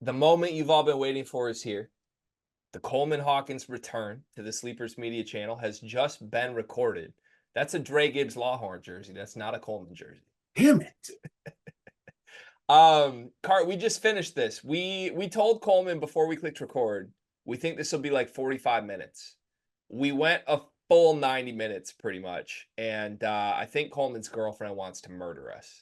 The moment you've all been waiting for is here. The Coleman Hawkins return to the Sleepers Media channel has just been recorded. That's a Dre Gibbs Lawhorn jersey. That's not a Coleman jersey. Damn it. Cart, we just finished this. We told Coleman before we clicked record, we think this will be like 45 minutes. We went a full 90 minutes pretty much. And I think Coleman's girlfriend wants to murder us.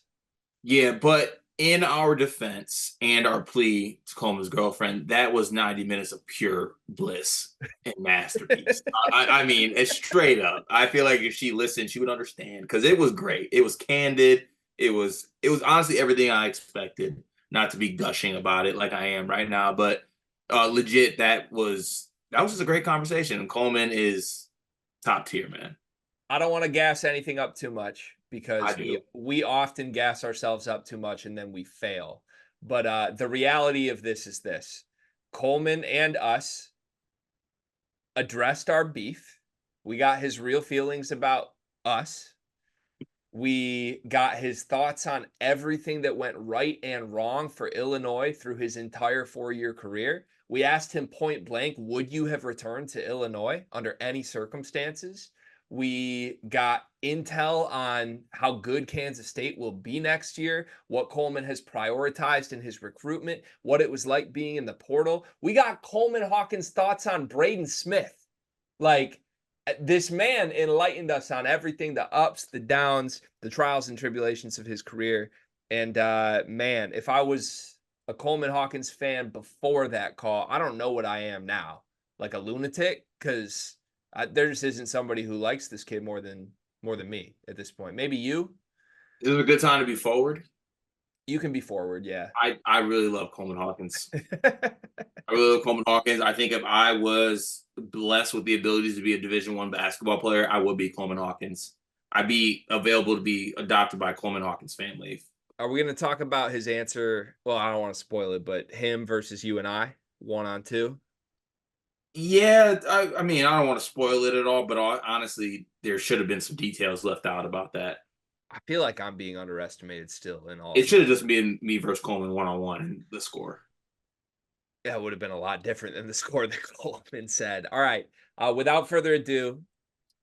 Yeah, but in our defense and our plea to Coleman's girlfriend, that was 90 minutes of pure bliss and masterpiece. I mean, it's straight up. I feel like if she listened, she would understand because it was great. It was candid. It was honestly everything I expected. Not to be gushing about it like I am right now, but legit, that was just a great conversation. And Coleman is top tier, man. I don't want to gas anything up too much because I do. we often gas ourselves up too much and then we fail. But the reality of this is this. Coleman and us addressed our beef. We got his real feelings about us. We got his thoughts on everything that went right and wrong for Illinois through his entire 4-year career. We asked him point blank, would you have returned to Illinois under any circumstances? We got intel on how good Kansas State will be next year, what Coleman has prioritized in his recruitment, what it was like being in the portal. We got Coleman Hawkins' thoughts on Braden Smith. Like, this man enlightened us on everything, the ups, the downs, the trials and tribulations of his career. And man, if I was a Coleman Hawkins fan before that call, I don't know what I am now. Like a lunatic, because there just isn't somebody who likes this kid more than me at this point. Maybe you. This is a good time to be forward. You can be forward, yeah. I really love Coleman Hawkins. I really love Coleman Hawkins. I think if I was blessed with the abilities to be a Division I basketball player, I would be Coleman Hawkins. I'd be available to be adopted by Coleman Hawkins family. Are we going to talk about his answer? Well, I don't want to spoil it, but him versus you and I, 1-on-2. Yeah, I mean, I don't want to spoil it at all, but honestly, there should have been some details left out about that. I feel like I'm being underestimated still in all. It should have just been me versus Coleman 1-on-1 and the score. Yeah, it would have been a lot different than the score that Coleman said. All right. Without further ado,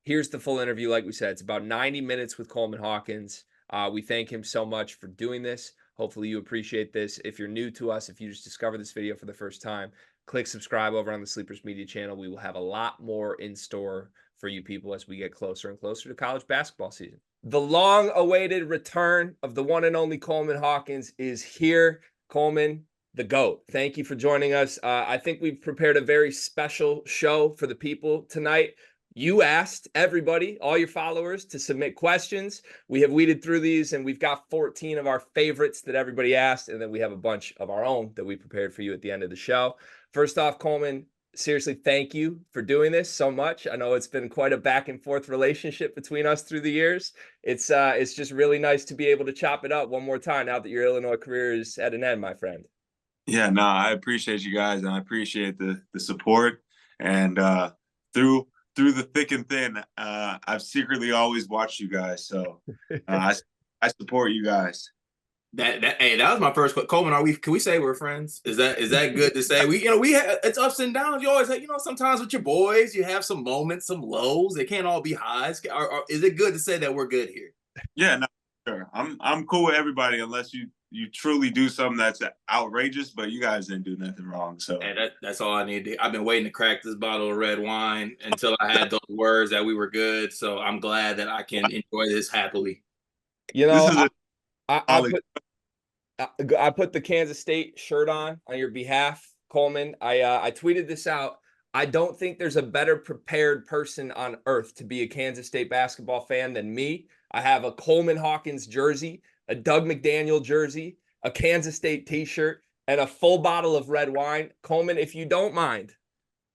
here's the full interview. Like we said, it's about 90 minutes with Coleman Hawkins. We thank him so much for doing this. Hopefully you appreciate this. If you're new to us, if you just discovered this video for the first time, click subscribe over on the Sleepers Media channel. We will have a lot more in store for you people as we get closer and closer to college basketball season. The long-awaited return of the one and only Coleman Hawkins is here. Coleman, the GOAT, thank you for joining us. I think we've prepared a very special show for the people tonight. You asked everybody, all your followers, to submit questions. We have weeded through these, and we've got 14 of our favorites that everybody asked, and then we have a bunch of our own that we prepared for you at the end of the show. First off, Coleman, seriously, thank you for doing this so much. I know it's been quite a back and forth relationship between us through the years. It's just really nice to be able to chop it up one more time now that your Illinois career is at an end, my friend. Yeah, no, I appreciate you guys, and I appreciate the support. And through the thick and thin, I've secretly always watched you guys, so I support you guys. Hey, that was my first question. Coleman, can we say we're friends? Is that good to say? We have, it's ups and downs. You always have, sometimes with your boys, you have some moments, some lows. They can't all be highs. Is it good to say that we're good here? Yeah, no, sure. I'm cool with everybody unless you truly do something that's outrageous, but you guys didn't do nothing wrong. So hey, that's all I need. I've been waiting to crack this bottle of red wine until I had those words that we were good. So I'm glad that I can enjoy this happily. I put the Kansas State shirt on your behalf, Coleman. I tweeted this out. I don't think there's a better prepared person on earth to be a Kansas State basketball fan than me. I have a Coleman Hawkins jersey, a Doug McDaniel jersey, a Kansas State t-shirt, and a full bottle of red wine. Coleman, if you don't mind,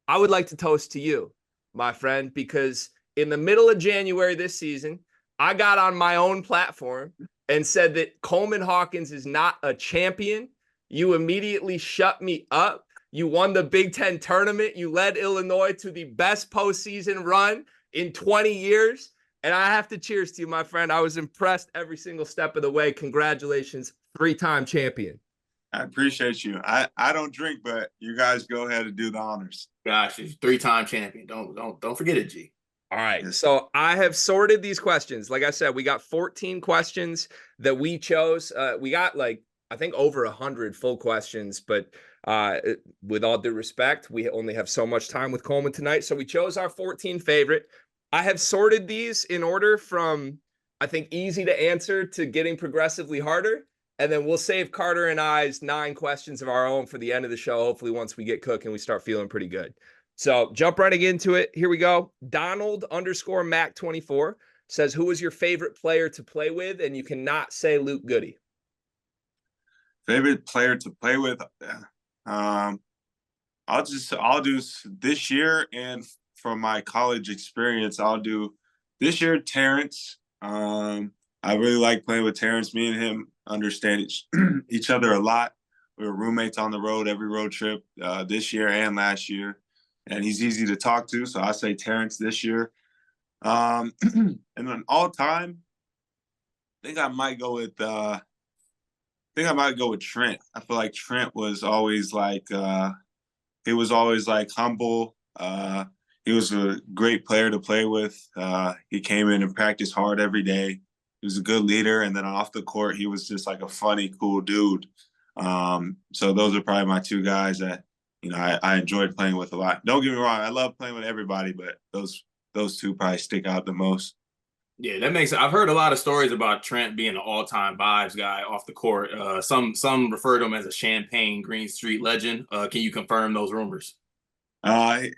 I would like to toast to you, my friend, because in the middle of January this season, I got on my own platform and said that Coleman Hawkins is not a champion. You immediately shut me up. You won the Big Ten tournament. You led Illinois to the best postseason run in 20 years. And I have to cheers to you, my friend. I was impressed every single step of the way. Congratulations, 3-time champion. I appreciate you. I don't drink, but you guys go ahead and do the honors. Gosh, he's 3-time champion. Don't forget it, G. All right. Yes. So I have sorted these questions. Like I said, we got 14 questions that we chose. We got like, I think over 100 full questions, but with all due respect, we only have so much time with Coleman tonight. So we chose our 14 favorite. I have sorted these in order from, I think, easy to answer to getting progressively harder. And then we'll save Carter and I's 9 questions of our own for the end of the show. Hopefully, once we get cooking, we start feeling pretty good. So jump right into it. Here we go. Donald_Mac24 says, who was your favorite player to play with? And you cannot say Luke Goody. Favorite player to play with? I'll do this year, and from my college experience, I'll do this year Terrence. I really like playing with Terrence. Me and him understand each other a lot. We were roommates on the road every road trip this year and last year. And he's easy to talk to, so I say Terrence this year. And then all time, I think I might go with Trent. I feel like Trent was always like he was always like humble. He was a great player to play with. He came in and practiced hard every day. He was a good leader, and then off the court, he was just like a funny, cool dude. So those are probably my 2 guys that I enjoyed playing with a lot. Don't get me wrong, I love playing with everybody, but those 2 probably stick out the most. Yeah, that makes sense. I've heard a lot of stories about Trent being an all-time vibes guy off the court. Some refer to him as a Champaign Green Street legend. Can you confirm those rumors? They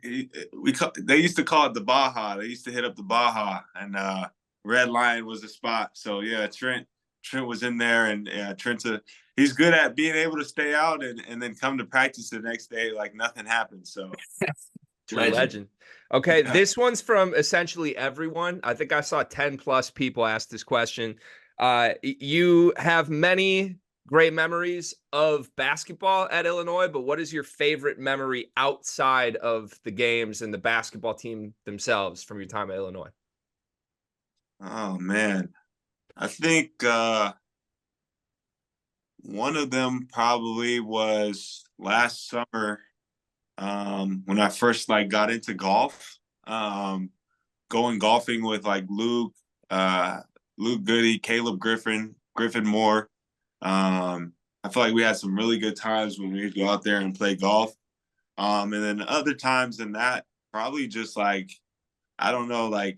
used to call it the Baja. They used to hit up the Baja, and Red Lion was the spot. So yeah, Trent was in there, and yeah, he's good at being able to stay out and then come to practice the next day like nothing happened. So Legend. Okay, this one's from essentially everyone. I think I saw 10 plus people ask this question. You have many great memories of basketball at Illinois, but what is your favorite memory outside of the games and the basketball team themselves from your time at Illinois? Oh man, I think one of them probably was last summer when I first got into golf. Going golfing with like Luke Goody, Caleb Griffin Moore. I feel like we had some really good times when we would go out there and play golf. And then other times than that, probably just like, I don't know, like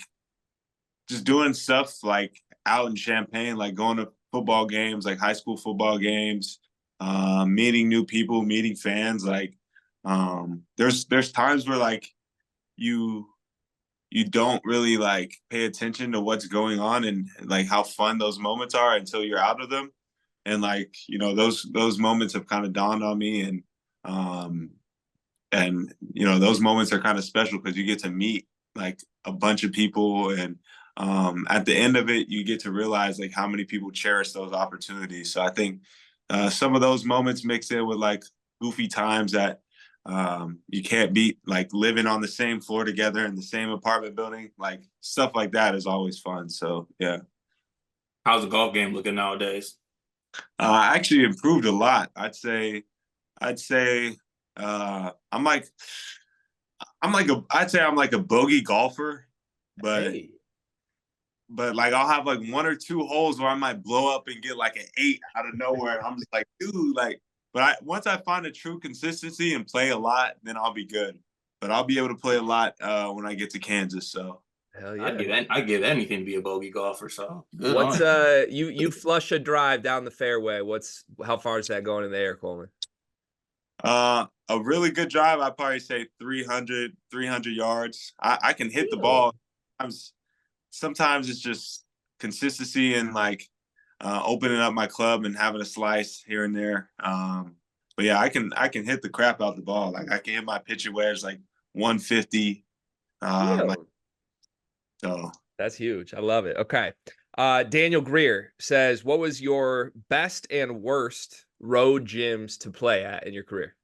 just doing stuff like out in Champaign, like going to football games, like high school football games, meeting new people, meeting fans. Like there's times where like you don't really like pay attention to what's going on and like how fun those moments are until you're out of them. And like, those moments have kind of dawned on me, and those moments are kind of special because you get to meet like a bunch of people, and at the end of it, you get to realize like how many people cherish those opportunities. So I think some of those moments mixed in with like goofy times that you can't beat, like living on the same floor together in the same apartment building, like stuff like that is always fun. So yeah. How's the golf game looking nowadays? Actually improved a lot. I'd say I'm like a bogey golfer, but Hey. but like I'll have like 1 or 2 holes where I might blow up and get like an 8 out of nowhere. And I'm just like, dude, like, but once I find a true consistency and play a lot, then I'll be good. But I'll be able to play a lot when I get to Kansas. So Hell yeah. I'd give anything to be a bogey golfer. So good What's on you flush a drive down the fairway. How far is that going in the air, Coleman? a really good drive, I'd probably say 300 yards. I can hit the ball. Sometimes it's just consistency and like opening up my club and having a slice here and there. But yeah, I can hit the crap out the ball. Like I can hit my pitching wedge like 150. So that's huge. I love it. Okay. Daniel Greer says, what was your best and worst road gyms to play at in your career?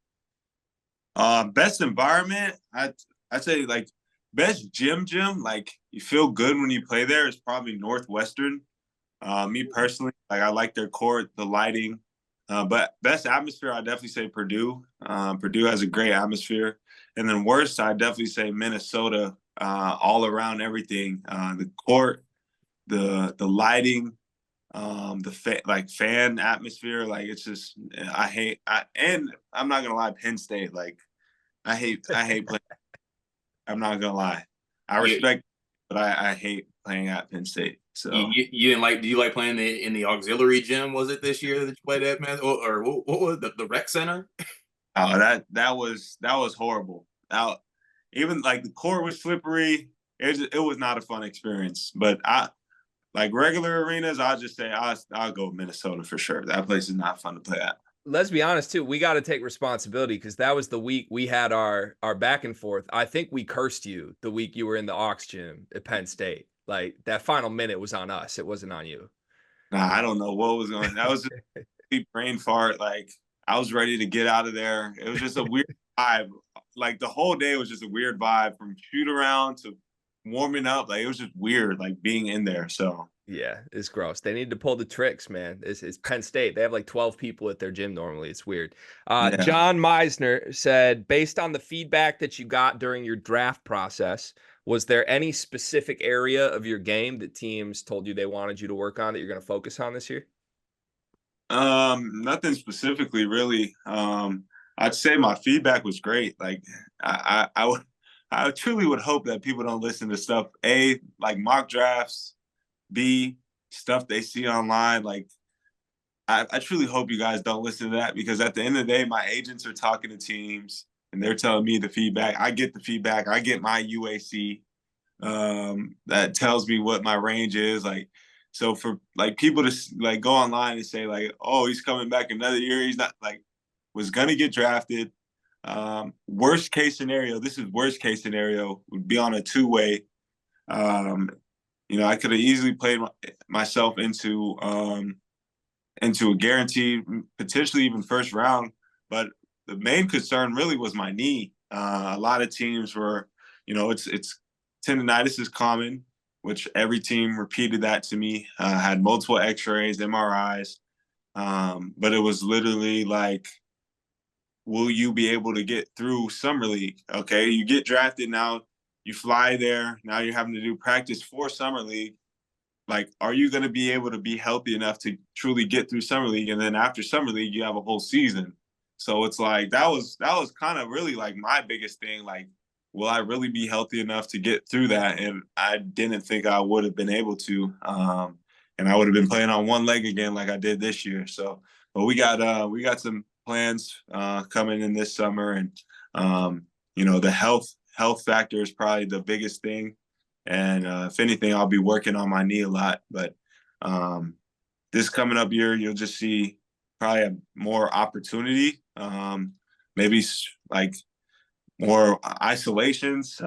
Best environment, I'd say like best gym, like you feel good when you play there is probably Northwestern. Me personally, like I like their court, the lighting. But best atmosphere, I definitely say Purdue. Purdue has a great atmosphere. And then worst, I definitely say Minnesota. All around everything, the court, the lighting, the fan atmosphere. Like it's just and I'm not gonna lie, Penn State. Like I hate playing. I'm not gonna lie. I respect, but I hate playing at Penn State. So you didn't like? Do you like playing in the auxiliary gym? Was it this year that you played at, man? Or what was the rec center? oh, that was horrible. Even like the court was slippery. It was not a fun experience. But I like regular arenas. I'll just say I'll go with Minnesota for sure. That place is not fun to play at. Let's be honest too. We got to take responsibility because that was the week we had our back and forth. I think we cursed you the week you were in the aux gym at Penn State. Like that final minute was on us. It wasn't on you. Nah, I don't know what was going. That was just a brain fart. Like I was ready to get out of there. It was just a weird vibe. Like the whole day was just a weird vibe from shoot around to warming up. Like it was just weird, like being in there. So yeah, it's gross. They need to pull the tricks, man. It's Penn State. They have like 12 people at their gym normally. It's weird. yeah. John Meisner said, based on the feedback that you got during your draft process, was there any specific area of your game that teams told you they wanted you to work on that you're going to focus on this year? Nothing specifically, really. I'd say my feedback was great. Like I truly would hope that people don't listen to stuff like mock drafts, B, stuff they see online. Like I truly hope you guys don't listen to that because at the end of the day, my agents are talking to teams and they're telling me the feedback. I get the feedback. I get my UAC that tells me what my range is. Like, so for like people to like go online and say like, oh, he's coming back another year. He's not like was gonna get drafted. Worst case scenario, this is worst case scenario, would be on a two-way. I could have easily played myself into a guaranteed, potentially even first round. But the main concern really was my knee. A lot of teams were, it's tendonitis is common, which every team repeated that to me. Had multiple X-rays, MRIs, but it was literally like, will you be able to get through summer league? Okay, you get drafted now, you fly there. Now you're having to do practice for summer league. Like, are you going to be able to be healthy enough to truly get through summer league? And then after summer league, you have a whole season. So it's like that was kind of really like my biggest thing. Like, will I really be healthy enough to get through that? And I didn't think I would have been able to. And I would have been playing on one leg again like I did this year. So, but we got some plans coming in this summer, and the health factor is probably the biggest thing. And if anything, I'll be working on my knee a lot. But this coming up year, you'll just see probably a more opportunity, maybe like more isolations,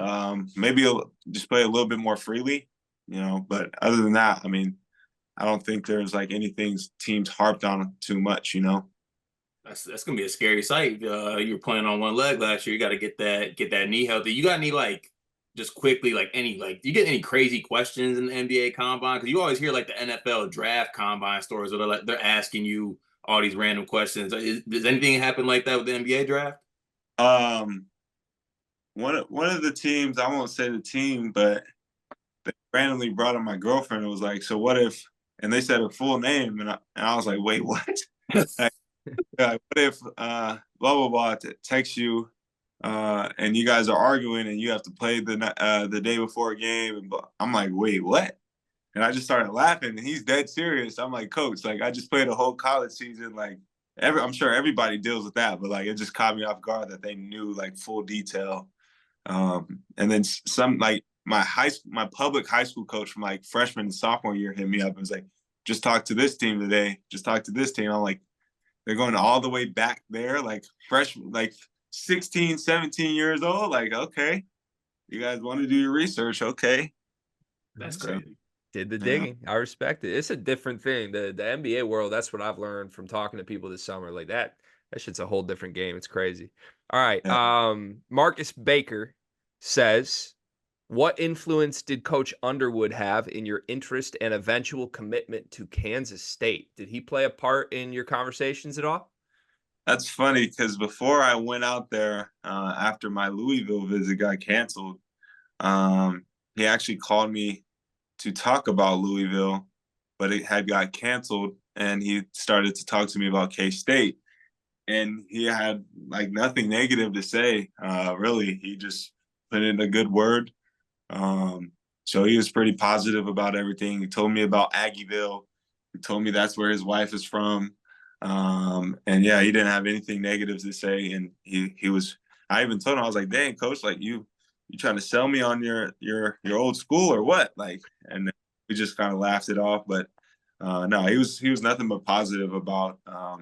maybe just play a little bit more freely, But other than that, I mean, I don't think there's like anything teams harped on too much, That's gonna be a scary sight. You were playing on one leg last year. You got to get that knee healthy. You got any like just quickly like any like do you get any crazy questions in the NBA combine? Because you always hear like the NFL draft combine stories where they're asking you all these random questions. Does anything happen like that with the NBA draft? One of the teams, I won't say the team, but they randomly brought up my girlfriend and was like, "So what if?" And they said her full name, and I was like, "Wait, what?" Like, what if blah blah blah texts you, and you guys are arguing, and you have to play the day before a game? And I'm like, "Wait, what?" And I just started laughing, and he's dead serious. I'm like, "Coach, like I just played a whole college season, like." I'm sure everybody deals with that, but like it just caught me off guard that they knew like full detail. And then some like my public high school coach from like freshman and sophomore year hit me up and was like, just talk to this team today. Just talk to this team. I'm like, they're going all the way back there, like freshman, like 16, 17 years old. Like, okay, you guys want to do your research. Okay. That's crazy. Did the digging. I respect it. It's a different thing. The NBA world, that's what I've learned from talking to people this summer. Like that shit's a whole different game. It's crazy. All right. Yeah. Marcus Baker says, What influence did Coach Underwood have in your interest and eventual commitment to Kansas State? Did he play a part in your conversations at all? That's funny because before I went out there, after my Louisville visit got canceled, he actually called me to talk about Louisville, but it had got canceled, and he started to talk to me about K-State. And he had like nothing negative to say, really. He just put in a good word. So he was pretty positive about everything. He told me about Aggieville. He told me that's where his wife is from. And yeah, he didn't have anything negative to say. And he was, I even told him, I was like, dang, coach, like you trying to sell me on your old school or what? Like, and we just kind of laughed it off. But no, he was nothing but positive about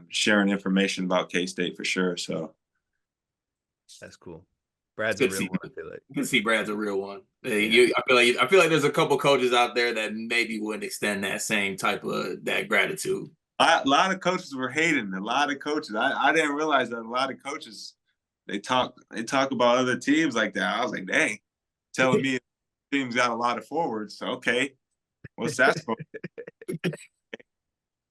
sharing information about K-State for sure. So That's cool. Brad's Good a to real see. one, I feel like. You can see Brad's a real one. Yeah. I feel like there's a couple coaches out there that maybe wouldn't extend that same type of that gratitude. A lot of coaches were hating. A lot of coaches. I didn't realize that a lot of coaches they talk about other teams like that. I was like, dang, telling me teams got a lot of forwards. Okay, what's that supposed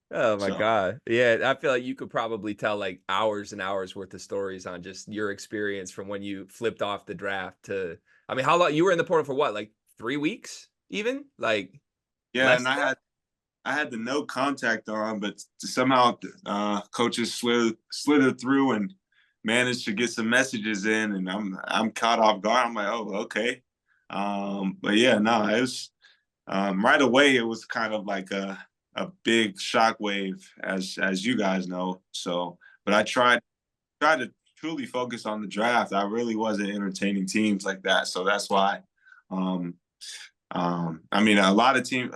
Oh my so, God. Yeah, I feel like you could probably tell like hours and hours worth of stories on just your experience from when you flipped off the draft to, I mean, how long you were in the portal for what, like 3 weeks even? Like yeah, less and than that? I had the no contact on, but somehow coaches slithered through and managed to get some messages in, and I'm caught off guard. I'm like, oh, okay. But yeah, no, it was right away. It was kind of like a big shockwave, as you guys know. So, but I tried to truly focus on the draft. I really wasn't entertaining teams like that, so that's why. Um, I mean, a lot of teams.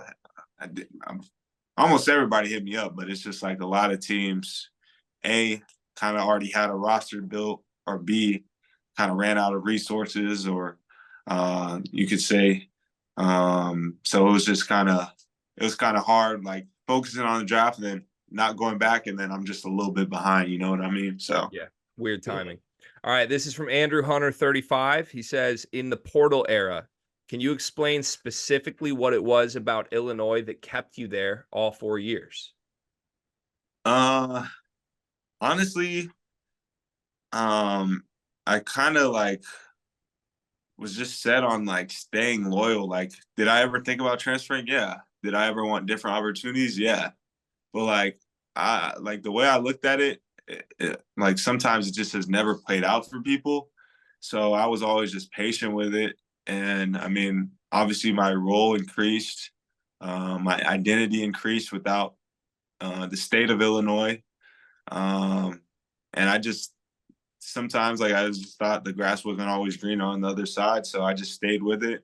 Almost everybody hit me up, but it's just like a lot of teams, A, kind of already had a roster built, or B, kind of ran out of resources, or you could say. So it was just kind of hard, like focusing on the draft and then not going back, and then I'm just a little bit behind. You know what I mean? So Yeah. Weird timing. All right. This is from Andrew Hunter 35. He says, in the portal era, can you explain specifically what it was about Illinois that kept you there all 4 years? uh, honestly, I kind of like was just set on like staying loyal. Like, did I ever think about transferring? Yeah. Did I ever want different opportunities? Yeah. But like, I like the way I looked at it, like sometimes it just has never played out for people. So I was always just patient with it. And I mean, obviously my role increased, my identity increased without the state of Illinois. Um, and I just sometimes like I just thought the grass wasn't always green on the other side, so I just stayed with it.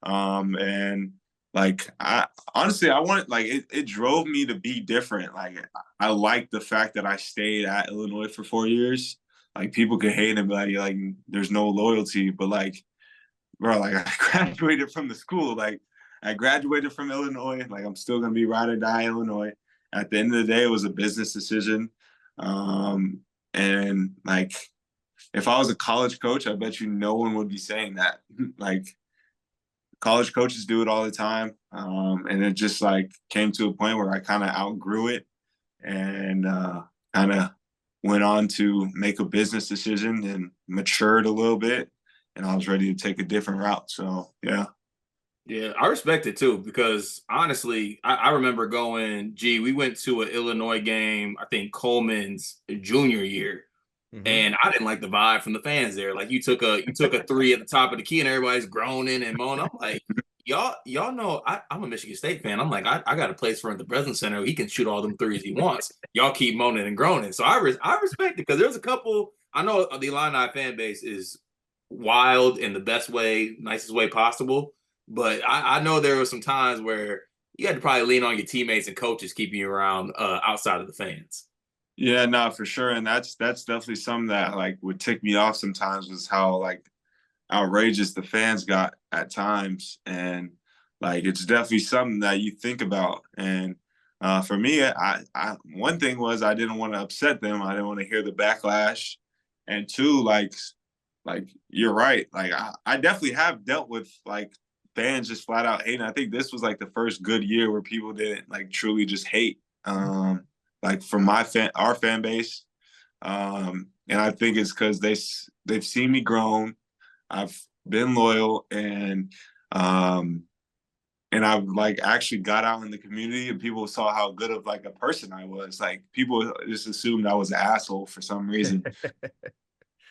And like I honestly I wanted like it drove me to be different. Like I like the fact that I stayed at Illinois for 4 years. Like people could hate and be like there's no loyalty, but like bro, like I graduated from the school. Like I graduated from Illinois. Like I'm still gonna be ride or die Illinois. At the end of the day, it was a business decision. And like if I was a college coach, I bet you no one would be saying that. Like college coaches do it all the time. And it just like came to a point where I kind of outgrew it and kind of went on to make a business decision and matured a little bit. And I was ready to take a different route. So, yeah. Yeah, I respect it too because honestly, I remember we went to an Illinois game, I think Coleman's junior year, Mhm. and I didn't like the vibe from the fans there. Like you took a three at the top of the key and everybody's groaning and moaning. I'm like, y'all know I'm a Michigan State fan. I'm like, I got a place for him at the Breslin Center. He can shoot all them threes he wants. Y'all keep moaning and groaning. So I respect it because there's a couple. I know the Illini fan base is wild in the best way, nicest way possible. But I know there were some times where you had to probably lean on your teammates and coaches keeping you around outside of the fans. Yeah, no, for sure. And that's definitely something that like would tick me off sometimes was how like outrageous the fans got at times. And like it's definitely something that you think about. And for me, I one thing was I didn't want to upset them. I didn't want to hear the backlash. And two, like like you're right. Like I definitely have dealt with like fans just flat out hating. I think this was like the first good year where people didn't like truly just hate. Like from our fan base. And I think it's because they've seen me grown. I've been loyal, and I've like actually got out in the community, and people saw how good of like a person I was. Like people just assumed I was an asshole for some reason.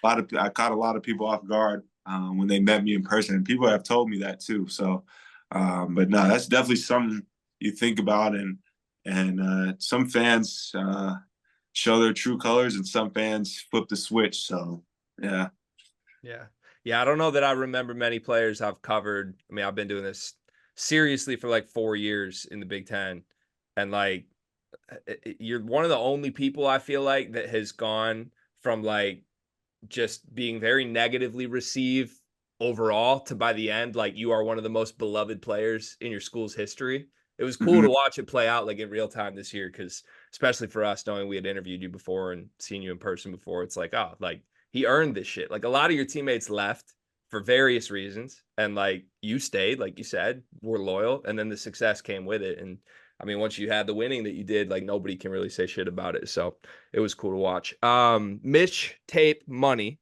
I caught a lot of people off guard when they met me in person, and people have told me that too. So, but no, that's definitely something you think about, and some fans show their true colors, and some fans flip the switch. So, yeah. Yeah. I don't know that I remember many players I've covered. I mean, I've been doing this seriously for like 4 years in the Big Ten, and like you're one of the only people I feel like that has gone from like just being very negatively received overall to by the end, like you are one of the most beloved players in your school's history. It was cool to watch it play out like in real time this year, because especially for us, knowing we had interviewed you before and seen you in person before, it's like, oh, like he earned this shit. Like a lot of your teammates left for various reasons, and like you stayed, like you said, were loyal, and then the success came with it. And I mean, once you had the winning that you did, like nobody can really say shit about it. So it was cool to watch. Mitch Tape Money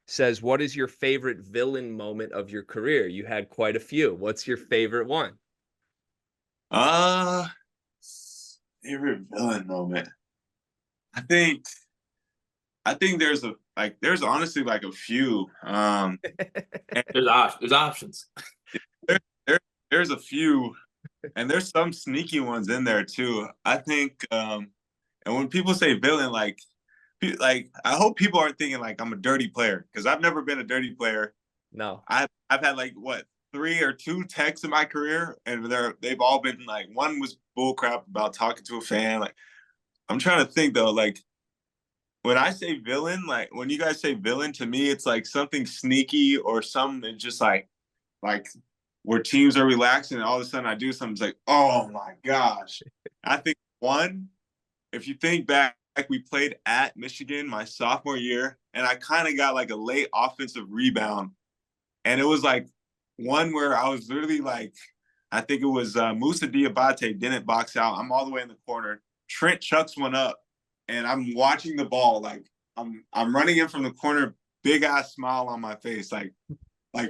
says, what is your favorite villain moment of your career? You had quite a few. What's your favorite one? Uh, Favorite villain moment. I think there's honestly like a few. And There's options. there, there's a few, and there's some sneaky ones in there too. I think, and when people say villain, like I hope people aren't thinking like I'm a dirty player, because I've never been a dirty player. No. I've had like what 3 or 2 texts in my career, and they've all been like, one was bullcrap about talking to a fan. Like I'm trying to think though, like when I say villain, like when you guys say villain, to me it's like something sneaky or something just like where teams are relaxing and all of a sudden I do something, it's like, oh my gosh. I think one, if you think back, like we played at Michigan my sophomore year, and I kind of got like a late offensive rebound, and it was like one where I was literally like, I think it was Musa Diabate didn't box out. I'm all the way in the corner. Trent chucks one up, and I'm watching the ball. Like I'm running in from the corner, big ass smile on my face, like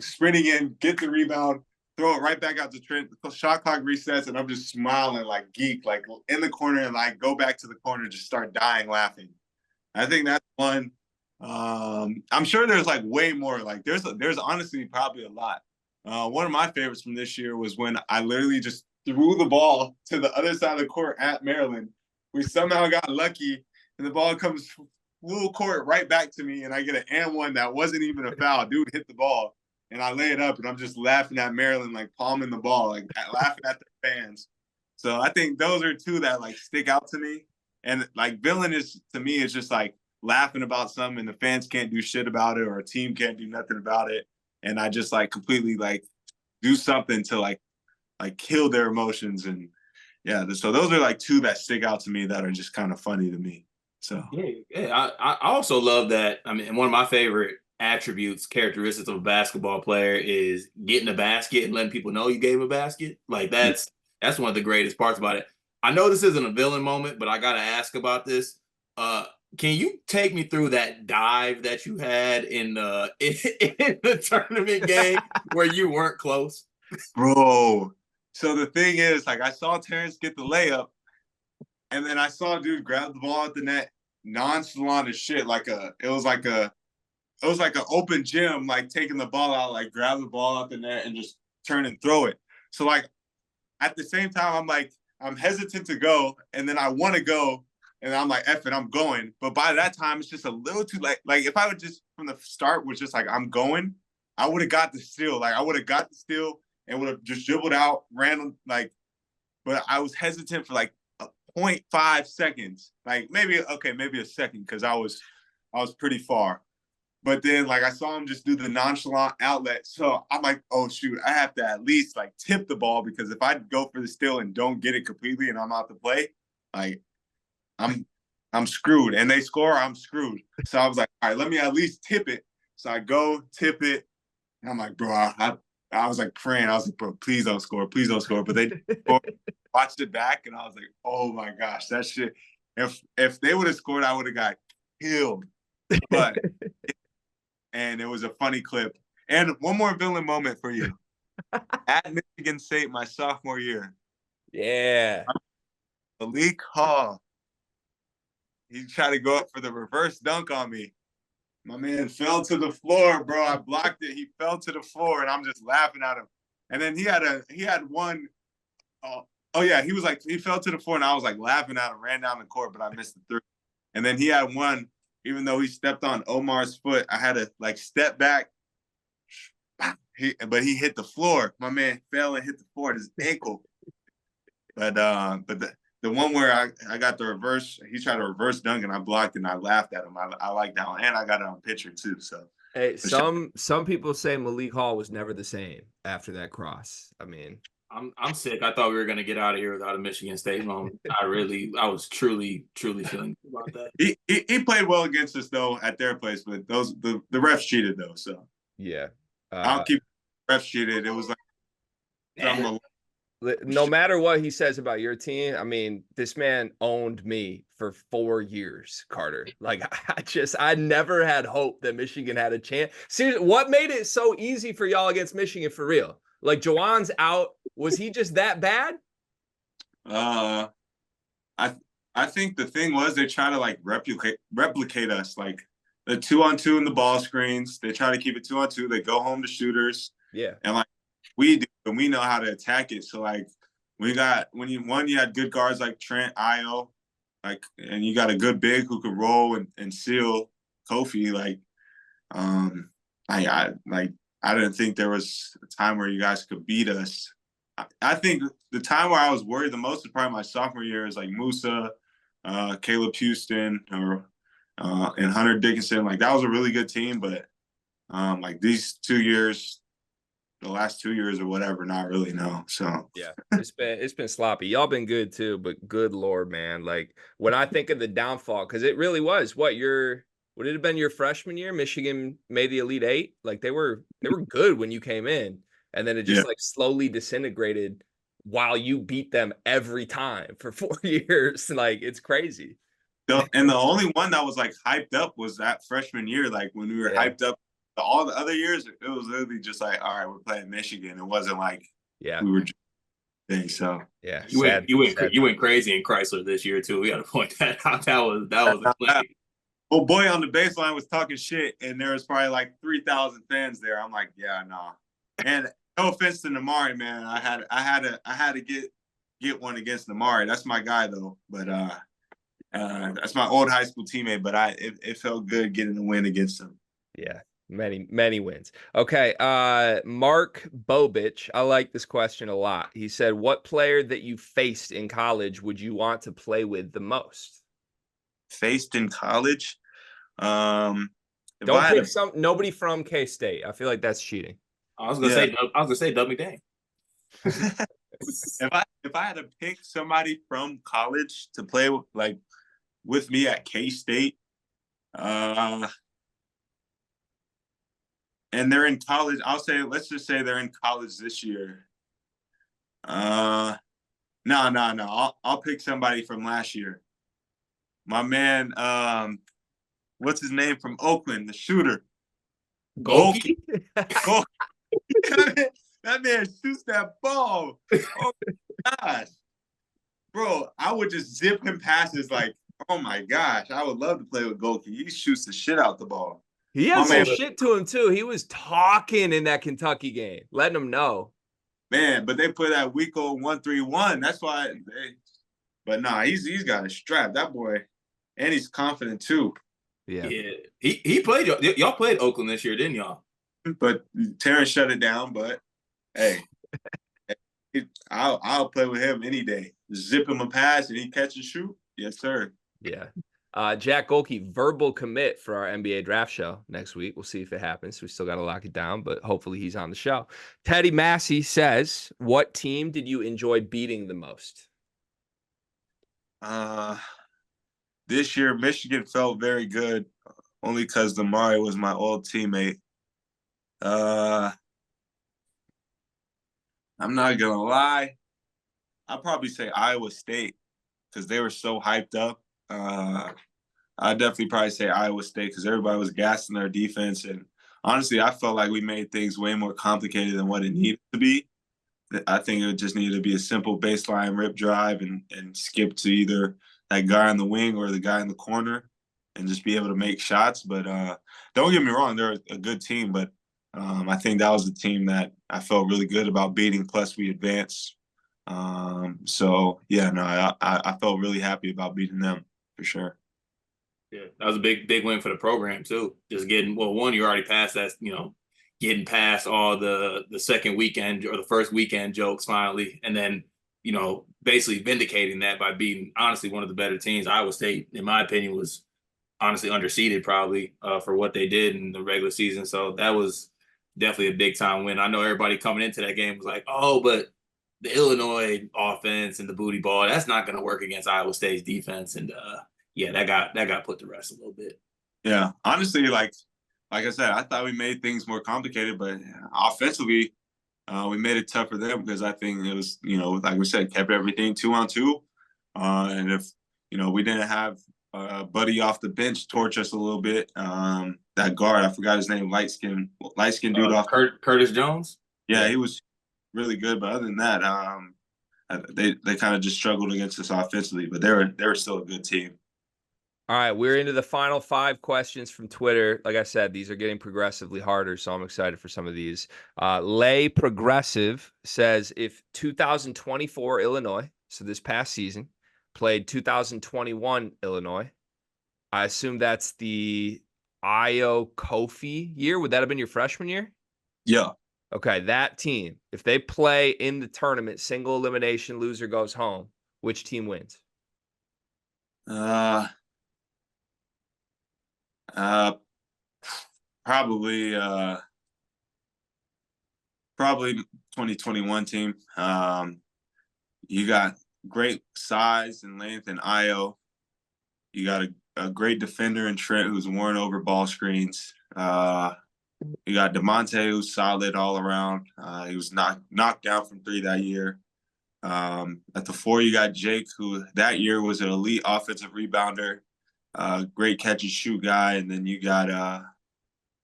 sprinting in, get the rebound, throw it right back out to Trent. The shot clock resets, and I'm just smiling like geek, like in the corner, and like go back to the corner, just start dying laughing. I think that's one. I'm sure there's like way more. Like there's honestly probably a lot. One of my favorites from this year was when I literally just threw the ball to the other side of the court at Maryland. We somehow got lucky, and the ball comes full court right back to me, and I get an and one that wasn't even a foul. Dude hit the ball, and I lay it up, and I'm just laughing at Maryland, like palming the ball, like laughing at the fans. So I think those are two that like stick out to me. And like villain is, to me, is just like laughing about something and the fans can't do shit about it, or a team can't do nothing about it, and I just like completely like do something to like kill their emotions. And yeah, so those are like two that stick out to me that are just kind of funny to me. So yeah. I also love that. I mean, one of my favorite attributes, characteristics of a basketball player is getting a basket and letting people know you gave a basket. Like that's one of the greatest parts about it. I know this isn't a villain moment, but I gotta ask about this. Can you take me through that dive that you had in the tournament game where you weren't close? Bro, so the thing is, like, I saw Terrence get the layup, and then I saw a dude grab the ball at the net, nonchalant as shit, it was like an open gym, like taking the ball out, like grab the ball out the net and just turn and throw it. So like at the same time, I'm hesitant to go, and then I want to go, and I'm like, F it, I'm going. But by that time, it's just a little too late. Like if I would just from the start was just like, I'm going, I would have got the steal. Like I would have got the steal and would have just dribbled out, ran like, but I was hesitant for like 0.5 seconds. Like maybe a second, because I was pretty far. But then, like, I saw him just do the nonchalant outlet. So I'm like, oh, shoot, I have to at least, like, tip the ball, because if I go for the steal and don't get it completely and I'm out to play, like, I'm screwed. And they score, I'm screwed. So I was like, all right, let me at least tip it. So I go tip it, and I'm like, bro, I was like praying. I was like, bro, please don't score, please don't score. But they watched it back, and I was like, oh my gosh, that shit. If they would have scored, I would have got killed. But and it was a funny clip. And one more villain moment for you. At Michigan State, my sophomore year. Yeah. Malik Hall. He tried to go up for the reverse dunk on me. My man fell to the floor, bro. I blocked it. He fell to the floor, and I'm just laughing at him. And then he had one. He fell to the floor, and I was like laughing at him. Ran down the court, but I missed the three. And then he had one. Even though he stepped on Omar's foot, I had to like step back. But he hit the floor. My man fell and hit the floor at his ankle. But the one where I got the reverse, he tried to reverse dunk and I blocked and I laughed at him. I like that one, and I got it on picture too. So hey, some people say Malik Hall was never the same after that cross. I mean, I'm sick. I thought we were gonna get out of here without a Michigan State moment. I was truly feeling good about that. He played well against us though at their place, but the refs cheated though. So yeah, I'll keep refs cheated. It was like no matter what he says about your team, I mean, this man owned me for 4 years, Carter. Like, I never had hope that Michigan had a chance. Seriously, what made it so easy for y'all against Michigan for real? Like, Jawan's out. Was he just that bad? I think the thing was they try to like replicate us, like the 2-on-2 in the ball screens. They try to keep it 2-on-2. They go home to shooters. Yeah. And like we do, and we know how to attack it. So like when you had good guards like Trent, Io, like, and you got a good big who could roll and seal Kofi. Like, I didn't think there was a time where you guys could beat us. I think the time where I was worried the most is probably my sophomore year. Is like Musa, Caleb Houston, and Hunter Dickinson. Like that was a really good team, but like these 2 years, the last 2 years or whatever, not really, no. So yeah, it's been sloppy. Y'all been good too, but good Lord, man. Like when I think of the downfall, because it really was would it have been your freshman year? Michigan made the Elite Eight. Like they were good when you came in, and then it just like slowly disintegrated while you beat them every time for 4 years. Like it's crazy. And the only one that was like hyped up was that freshman year. Like when we were hyped up, all the other years, it was literally just like, all right, we're playing Michigan. It wasn't like we were just so you went crazy in Chrysler this year too. We got to point that out. That was a play. Well, boy on the baseline was talking shit, and there was probably like 3,000 fans there. I'm like, yeah, nah. And no offense to Namari, man, I had to get one against Namari. That's my guy though. But that's my old high school teammate. But it felt good getting the win against him. Yeah. Many wins. Okay. Mark Bobich. I like this question a lot. He said, what player that you faced in college would you want to play with the most? Faced in college? Don't pick nobody from K-State. I feel like that's cheating. I was gonna say Doug McDaniel. If I had to pick somebody from college to play with me at K-State, and they're in college, let's just say they're in college this year. No. I'll pick somebody from last year. My man, what's his name from Oakland, the shooter? Golke. That man shoots that ball. Oh my gosh. Bro, I would just zip him passes like, oh my gosh. I would love to play with Golke. He shoots the shit out the ball. He had some shit to him too. He was talking in that Kentucky game, letting him know. Man, but they put that Wico 1-3-1. That's why but nah, he's got a strap. That boy, and he's confident too. Yeah. He played y'all played Oakland this year, didn't y'all? But Terrence shut it down, but hey, I'll play with him any day. Zip him a pass and he catch and shoot. Yes, sir. Yeah. Jack Golke, verbal commit for our NBA draft show next week. We'll see if it happens. We still got to lock it down, but hopefully he's on the show. Teddy Massey says, what team did you enjoy beating the most? This year, Michigan felt very good only because Damari was my old teammate. I'm not gonna lie. I'll probably say Iowa State because they were so hyped up. I'd definitely probably say Iowa State because everybody was gassing their defense. And honestly, I felt like we made things way more complicated than what it needed to be. I think it just needed to be a simple baseline rip drive and skip to either that guy on the wing or the guy in the corner and just be able to make shots. But don't get me wrong, they're a good team. But I think that was a team that I felt really good about beating. Plus, we advanced. So, yeah, no, I felt really happy about beating them for sure. Yeah, that was a big win for the program too. Just getting one, you already passed that, getting past all the second weekend or the first weekend jokes finally, and then basically vindicating that by beating honestly one of the better teams. Iowa State, in my opinion, was honestly underseeded probably for what they did in the regular season. So that was definitely a big time win. I know everybody coming into that game was like, oh, but the Illinois offense and the booty ball, that's not going to work against Iowa State's defense. And yeah, that got put to rest a little bit. Yeah, honestly, like I said, I thought we made things more complicated, but offensively, we made it tough for them because I think it was, like we said, kept everything 2-on-2. And if, we didn't have Buddy off the bench torch us a little bit, that guard, I forgot his name, light skin dude off. Curtis Jones? Yeah, he was really good. But other than that, they kind of just struggled against us offensively, but they were still a good team. All right, we're into the final 5 questions from Twitter. Like I said, these are getting progressively harder, so I'm excited for some of these. Lay Progressive says, if 2024 Illinois, so this past season, played 2021 Illinois, I assume that's the Io Kofi year. Would that have been your freshman year? Yeah. Okay, that team, if they play in the tournament, single elimination, loser goes home, which team wins? Probably 2021 team. You got great size and length in Io. You got a great defender in Trent who's worn over ball screens. You got DeMonte who's solid all around. He was knocked down from 3 that year. At the 4, you got Jake, who that year was an elite offensive rebounder, great catch and shoot guy. And then you got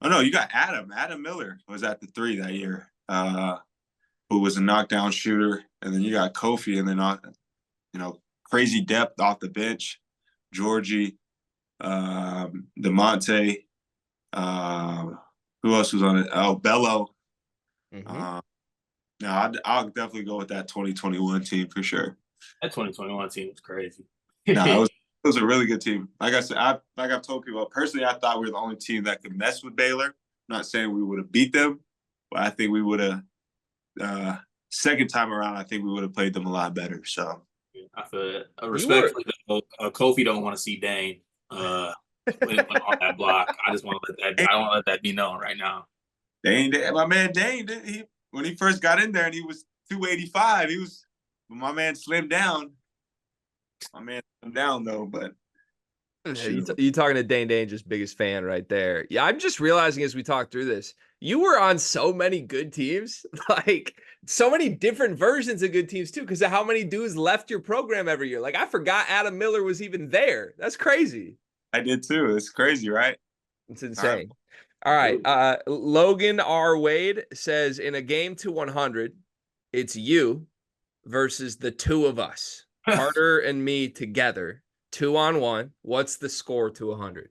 you got Adam Miller was at the 3 that year, who was a knockdown shooter. And then you got Kofi, and then crazy depth off the bench, Georgie, DeMonte, who else was on it? Oh, Bello. Mm-hmm. I'll definitely go with that 2021 team for sure. That 2021 team was crazy. No, it was a really good team. Like I said, I've told people, personally, I thought we were the only team that could mess with Baylor. I'm not saying we would have beat them, but I think we would have, second time around, I think we would have played them a lot better. So I feel respectfully, Kofi don't want to see Dane on that block. I just want to let that. I don't want to let that be known right now. Dane, my man Dane, when he first got in there and he was 285, my man slimmed down. My man slimmed down though, but you talking to Dane Danger's biggest fan right there. Yeah, I'm just realizing as we talk through this, you were on so many good teams, like so many different versions of good teams too, because of how many dudes left your program every year. Like I forgot Adam Miller was even there. That's crazy. I did too. It's crazy, right? It's insane. All right. Logan R. Wade says, in a game to 100, it's you versus the 2 of us, Carter and me together, 2-on-1. What's the score to 100?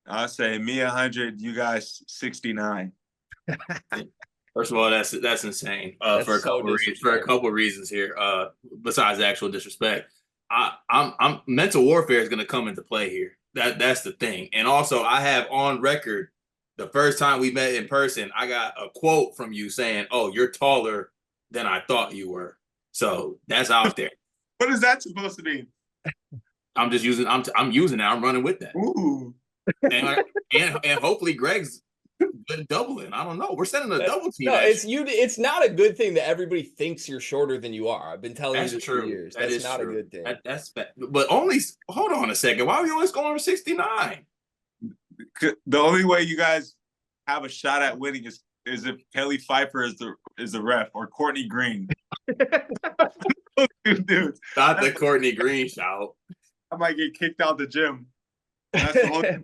I'll say me 100, you guys 69. First of all, that's insane. For a couple of reasons here. Besides the actual disrespect, I'm mental warfare is going to come into play here. That's the thing. And also, I have on record the first time we met in person, I got a quote from you saying, "Oh, you're taller than I thought you were." So that's out there. What is that supposed to mean? I'm just using. I'm using it. I'm running with that. Ooh. And hopefully Greg's good doubling. I don't know. We're sending a double team. No, it's not a good thing that everybody thinks you're shorter than you are. I've been telling you this for years. That's not a good thing. That's but only hold on a second. Why are we always going for 69? the only way you guys have a shot at winning is if Kelly Pfeiffer is the ref, or Courtney Green. Dude, Not the Courtney Green shout. I might get kicked out the gym. That's the only.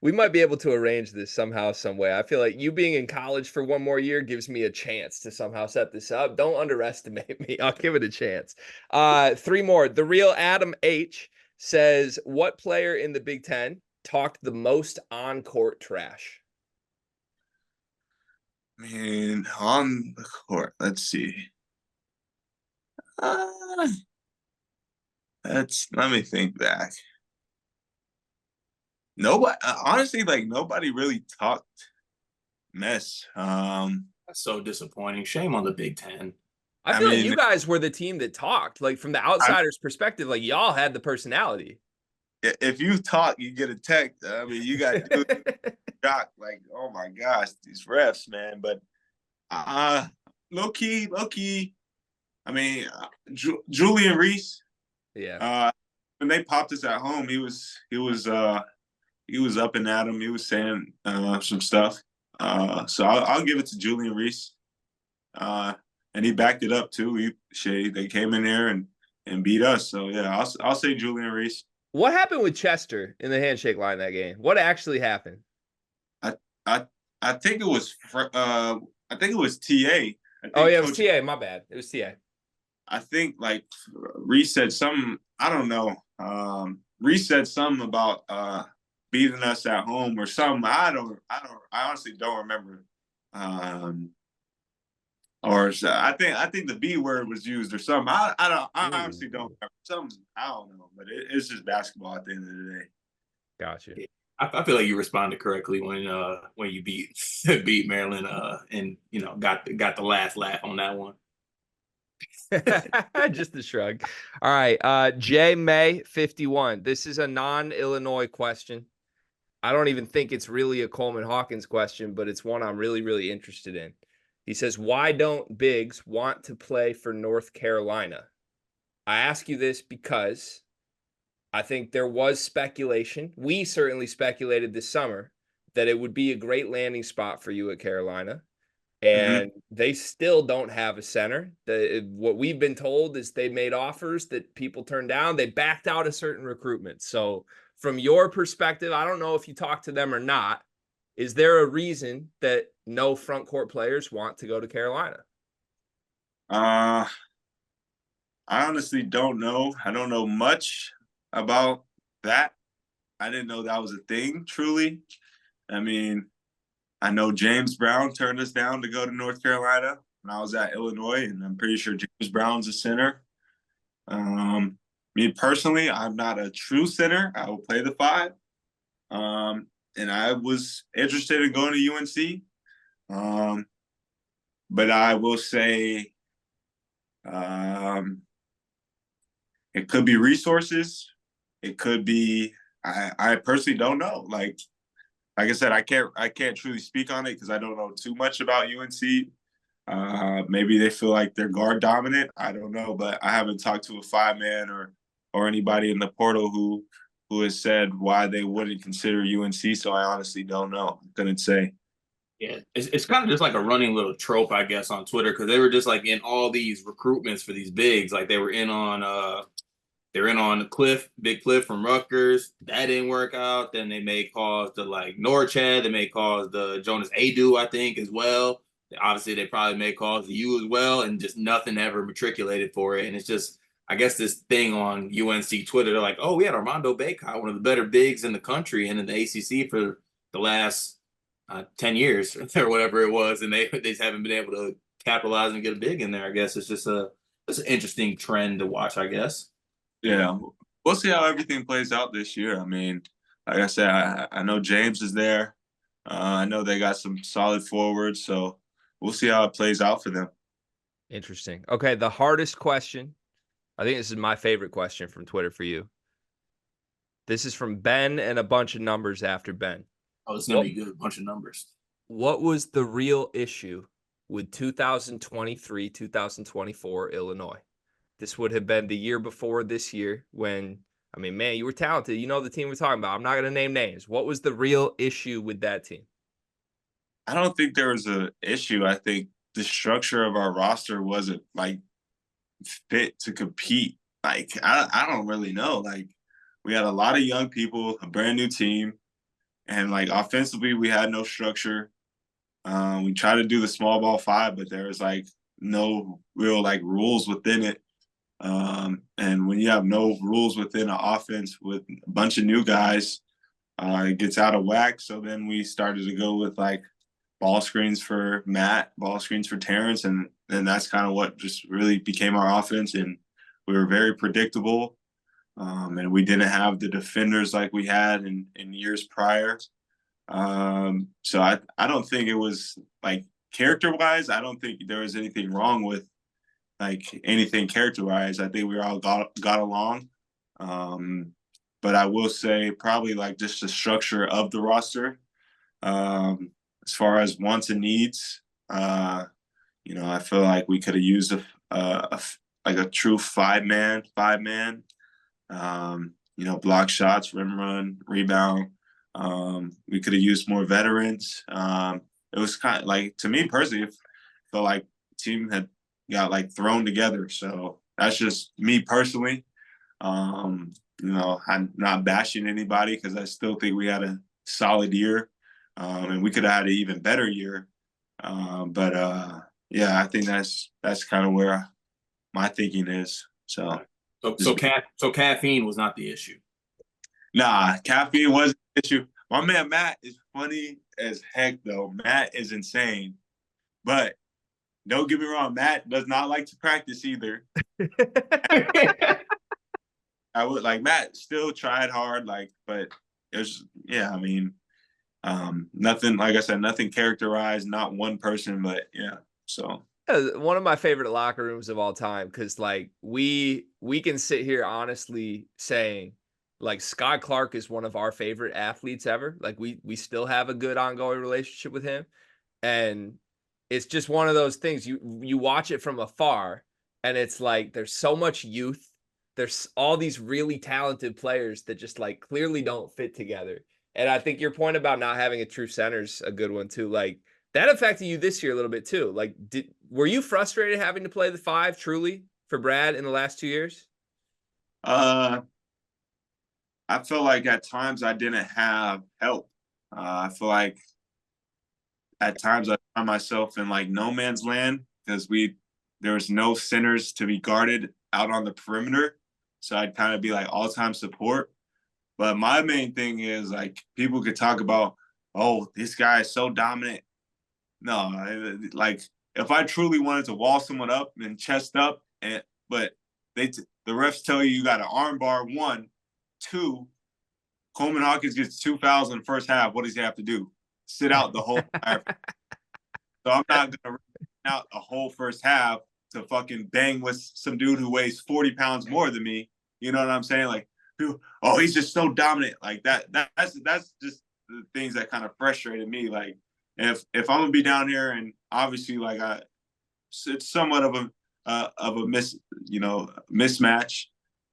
We might be able to arrange this somehow, some way. I feel like you being in college for one more year gives me a chance to somehow set this up. Don't underestimate me. I'll give it a chance. 3 more. The real Adam H says, what player in the Big Ten talked the most on-court trash? Man, on the court. Let's see. Let me think back. Nobody, honestly, like nobody really talked mess. That's so disappointing. Shame on the Big Ten. I feel like you guys were the team that talked. Like from the outsider's perspective, like y'all had the personality. If you talk, you get a text. I mean, you got shocked, like, oh my gosh, these refs, man. But low key. I mean, Julian Reese. Yeah. When they popped us at home, he was up and at him. He was saying some stuff. So I'll give it to Julian Reese. And he backed it up too. They came in there and beat us. So yeah, I'll say Julian Reese. What happened with Chester in the handshake line that game? What actually happened? I think it was TA. It was TA. My bad. It was TA. I think like Reese said something. I don't know. Reese said something about beating us at home or something. I honestly don't remember. Or I think the B word was used or something. I honestly don't remember. Something, I don't know, but it's just basketball at the end of the day. Gotcha. I feel like you responded correctly when you beat Maryland and got the last laugh on that one. Just a shrug. All right. J May 51. This is a non-Illinois question. I don't even think it's really a Coleman Hawkins question, but it's one I'm really, really interested in. He says, why don't bigs want to play for North Carolina? I ask you this because I think there was speculation. We certainly speculated this summer that it would be a great landing spot for you at Carolina. And they still don't have a center. What we've been told is they made offers that people turned down. They backed out of certain recruitment. So from your perspective, I don't know if you talked to them or not. Is there a reason that no front court players want to go to Carolina? I honestly don't know. I don't know much about that. I didn't know that was a thing, truly. I mean, I know James Brown turned us down to go to North Carolina when I was at Illinois, and I'm pretty sure James Brown's a center. Me personally, I'm not a true center. I will play the 5. And I was interested in going to UNC. But I will say it could be resources. It could be I personally don't know. Like I said, I can't truly speak on it because I don't know too much about UNC. Maybe they feel like they're guard dominant. I don't know, but I haven't talked to a 5-man or anybody in the portal who has said why they wouldn't consider UNC. So I honestly don't know. I couldn't say. Yeah, it's kind of just like a running little trope, I guess, on Twitter, because they were just like in all these recruitments for these bigs. Like they were in on Big Cliff from Rutgers. That didn't work out. Then they made calls to like Norchad. They made calls to Jonas Adu, I think, as well. Obviously, they probably made calls to you as well, and just nothing ever matriculated for it. And it's just, I guess, this thing on UNC Twitter. They're like, oh, we had Armando Bacot, one of the better bigs in the country and in the ACC for the last 10 years or whatever it was, and they just haven't been able to capitalize and get a big in there. I guess it's just an interesting trend to watch, I guess. Yeah, we'll see how everything plays out this year. I mean, like I said, I know James is there. I know they got some solid forwards, so we'll see how it plays out for them. Interesting. Okay, the hardest question. I think this is my favorite question from Twitter for you. This is from Ben and a bunch of numbers after Ben. Oh, it's going to be good. A bunch of numbers. What was the real issue with 2023-2024 Illinois? This would have been the year before this year when I mean, man, you were talented. You know the team we're talking about. I'm not going to name names. What was the real issue with that team? I don't think there was an issue. I think the structure of our roster wasn't like fit to compete. Like I don't really know. Like we had a lot of young people, a brand new team, and like offensively we had no structure. We tried to do the small ball five, but there was like no real like rules within it. And when you have no rules within an offense with a bunch of new guys, it gets out of whack. So then we started to go with like ball screens for Matt, ball screens for Terrence, and that's kind of what just really became our offense. And we were very predictable, and we didn't have the defenders like we had in years prior. So I don't think it was like character-wise, I don't think there was anything wrong with like anything character-wise. I think we all got along. But I will say probably like just the structure of the roster. As far as wants and needs, you know, I feel like we could have used like a true five man, you know, block shots, rim run, rebound. We could have used more veterans. It was kind of like, to me personally, it felt like the team had got like thrown together. So that's just me personally. You know, I'm not bashing anybody because I still think we had a solid year. And we could have had an even better year. But yeah, I think that's kind of where my thinking is. So caffeine was not the issue. Nah, caffeine wasn't the issue. My man Matt is funny as heck, though. Matt is insane. But don't get me wrong, Matt does not like to practice either. I would like Matt still tried hard, like, but it was, yeah, I mean, nothing, like I said, nothing characterized, not one person, but yeah. So one of my favorite locker rooms of all time, because like we can sit here honestly saying like Scott Clark is one of our favorite athletes ever. Like we still have a good ongoing relationship with him, and it's just one of those things you watch it from afar, and it's like there's so much youth. There's all these really talented players that just like clearly don't fit together. And I think your point about not having a true center is a good one too. Like that affected you this year a little bit too. Like, were you frustrated having to play the five truly for Brad in the last 2 years? I feel like at times I didn't have help. I feel like at times I found myself in like no man's land because there was no centers to be guarded out on the perimeter. So I'd kind of be like all-time support. But my main thing is like people could talk about, oh, this guy is so dominant. No, like if I truly wanted to wall someone up and chest up, but the refs tell you got an arm bar, 1, 2. Coleman Hawkins gets 2 fouls in the first half. What does he have to do? Sit out the whole entire. So I'm not gonna run out the whole first half to fucking bang with some dude who weighs 40 pounds more than me. You know what I'm saying? Like, oh, he's just so dominant. Like that's just the things that kind of frustrated me. Like, if I'm gonna be down here, and obviously, like it's somewhat of a mismatch.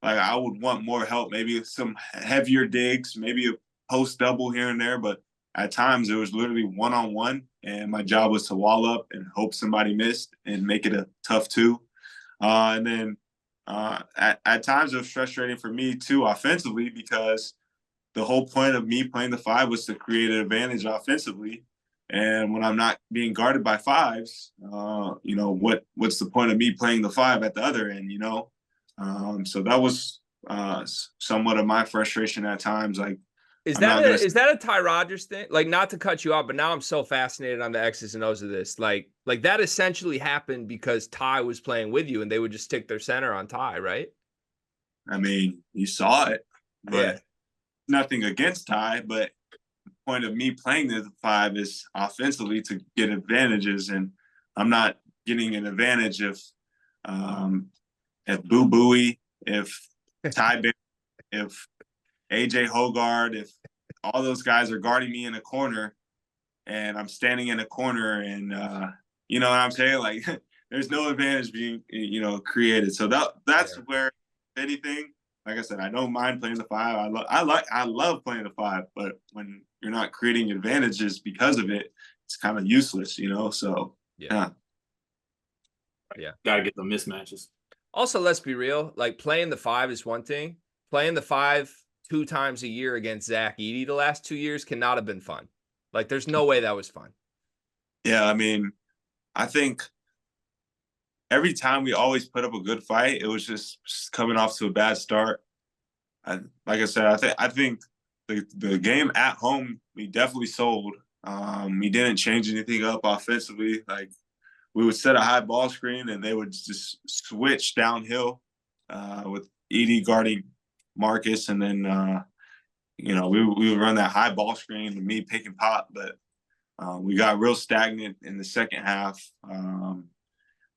Like I would want more help, maybe some heavier digs, maybe a post double here and there. But at times it was literally one-on-one, and my job was to wall up and hope somebody missed and make it a tough 2. And then at times it was frustrating for me too offensively, because the whole point of me playing the 5 was to create an advantage offensively. And when I'm not being guarded by 5s, you know, what's the point of me playing the 5 at the other end, you know? So that was somewhat of my frustration at times. Like, is that a Ty Rodgers thing? Like, not to cut you off, but now I'm so fascinated on the X's and O's of this. Like that essentially happened because Ty was playing with you, and they would just stick their center on Ty, right? I mean, you saw it, but yeah. Nothing against Ty. But the point of me playing the 5 is offensively to get advantages, and I'm not getting an advantage if Boo Booey, if Ty, if AJ Hogard, if all those guys are guarding me in a corner, and I'm standing in a corner, and you know what I'm saying? Like, there's no advantage being, you know, created. So that's where, if anything, like I said, I don't mind playing the 5. I love playing the 5, but when you're not creating advantages because of it, it's kind of useless, So yeah. Got to get the mismatches. Also, let's be real. Like, playing the 5 is one thing. Playing the 5 2 times a year against Zach Edey the last 2 years cannot have been fun. Like, there's no way that was fun. Yeah, I mean, I think every time we always put up a good fight, it was just coming off to a bad start. Like I said, I think the game at home we definitely sold. We didn't change anything up offensively. Like, we would set a high ball screen and they would just switch downhill with Edey guarding Marcus, and then we would run that high ball screen and me pick and pop, but we got real stagnant in the second half.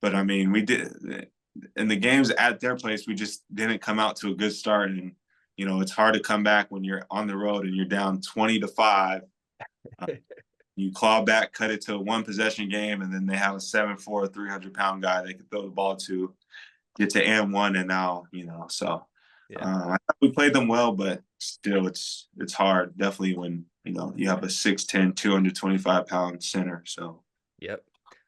But I mean, we did in the games at their place, we just didn't come out to a good start, and it's hard to come back when you're on the road and you're down 20-5. You claw back, cut it to a 1-possession game, and then they have a 7'4", 300-pound guy they can throw the ball to, get to and 1, and now, so I thought we played them well, but still it's hard, definitely when, you have a 6'10", 225-pound center, so. Yep.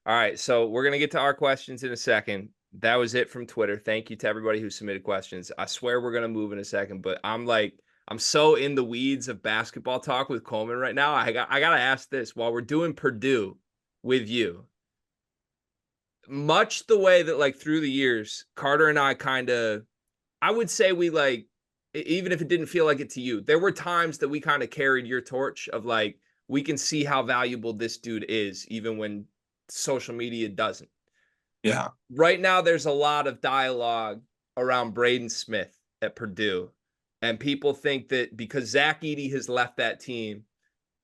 All right, so we're going to get to our questions in a second. That was it from Twitter. Thank you to everybody who submitted questions. I swear we're going to move in a second, but I'm so in the weeds of basketball talk with Coleman right now. I got to ask this while we're doing Purdue with you. Much the way that, like, through the years, Carter and I I would say we, like, even if it didn't feel like it to you, there were times that we kind of carried your torch of, like, we can see how valuable this dude is, even when social media doesn't. Yeah. Right now, there's a lot of dialogue around Braden Smith at Purdue. And people think that because Zach Edey has left that team,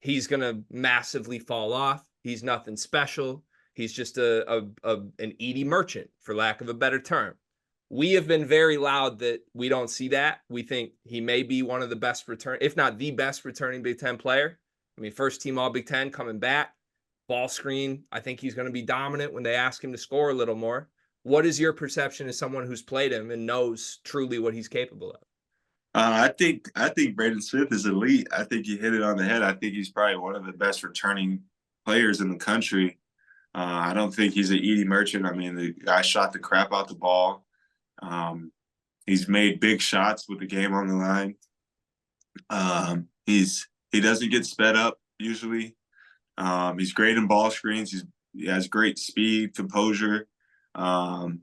he's going to massively fall off. He's nothing special. He's just an Edey merchant, for lack of a better term. We have been very loud that we don't see that. We think he may be one of the best if not the best returning Big Ten player. I mean, first team All Big Ten coming back. Ball screen, I think he's going to be dominant when they ask him to score a little more. What is your perception as someone who's played him and knows truly what he's capable of? I think Braden Smith is elite. I think you hit it on the head. I think he's probably one of the best returning players in the country. I don't think he's an Edey merchant. I mean, the guy shot the crap out the ball. He's made big shots with the game on the line. He doesn't get sped up usually. He's great in ball screens. He has great speed, composure, and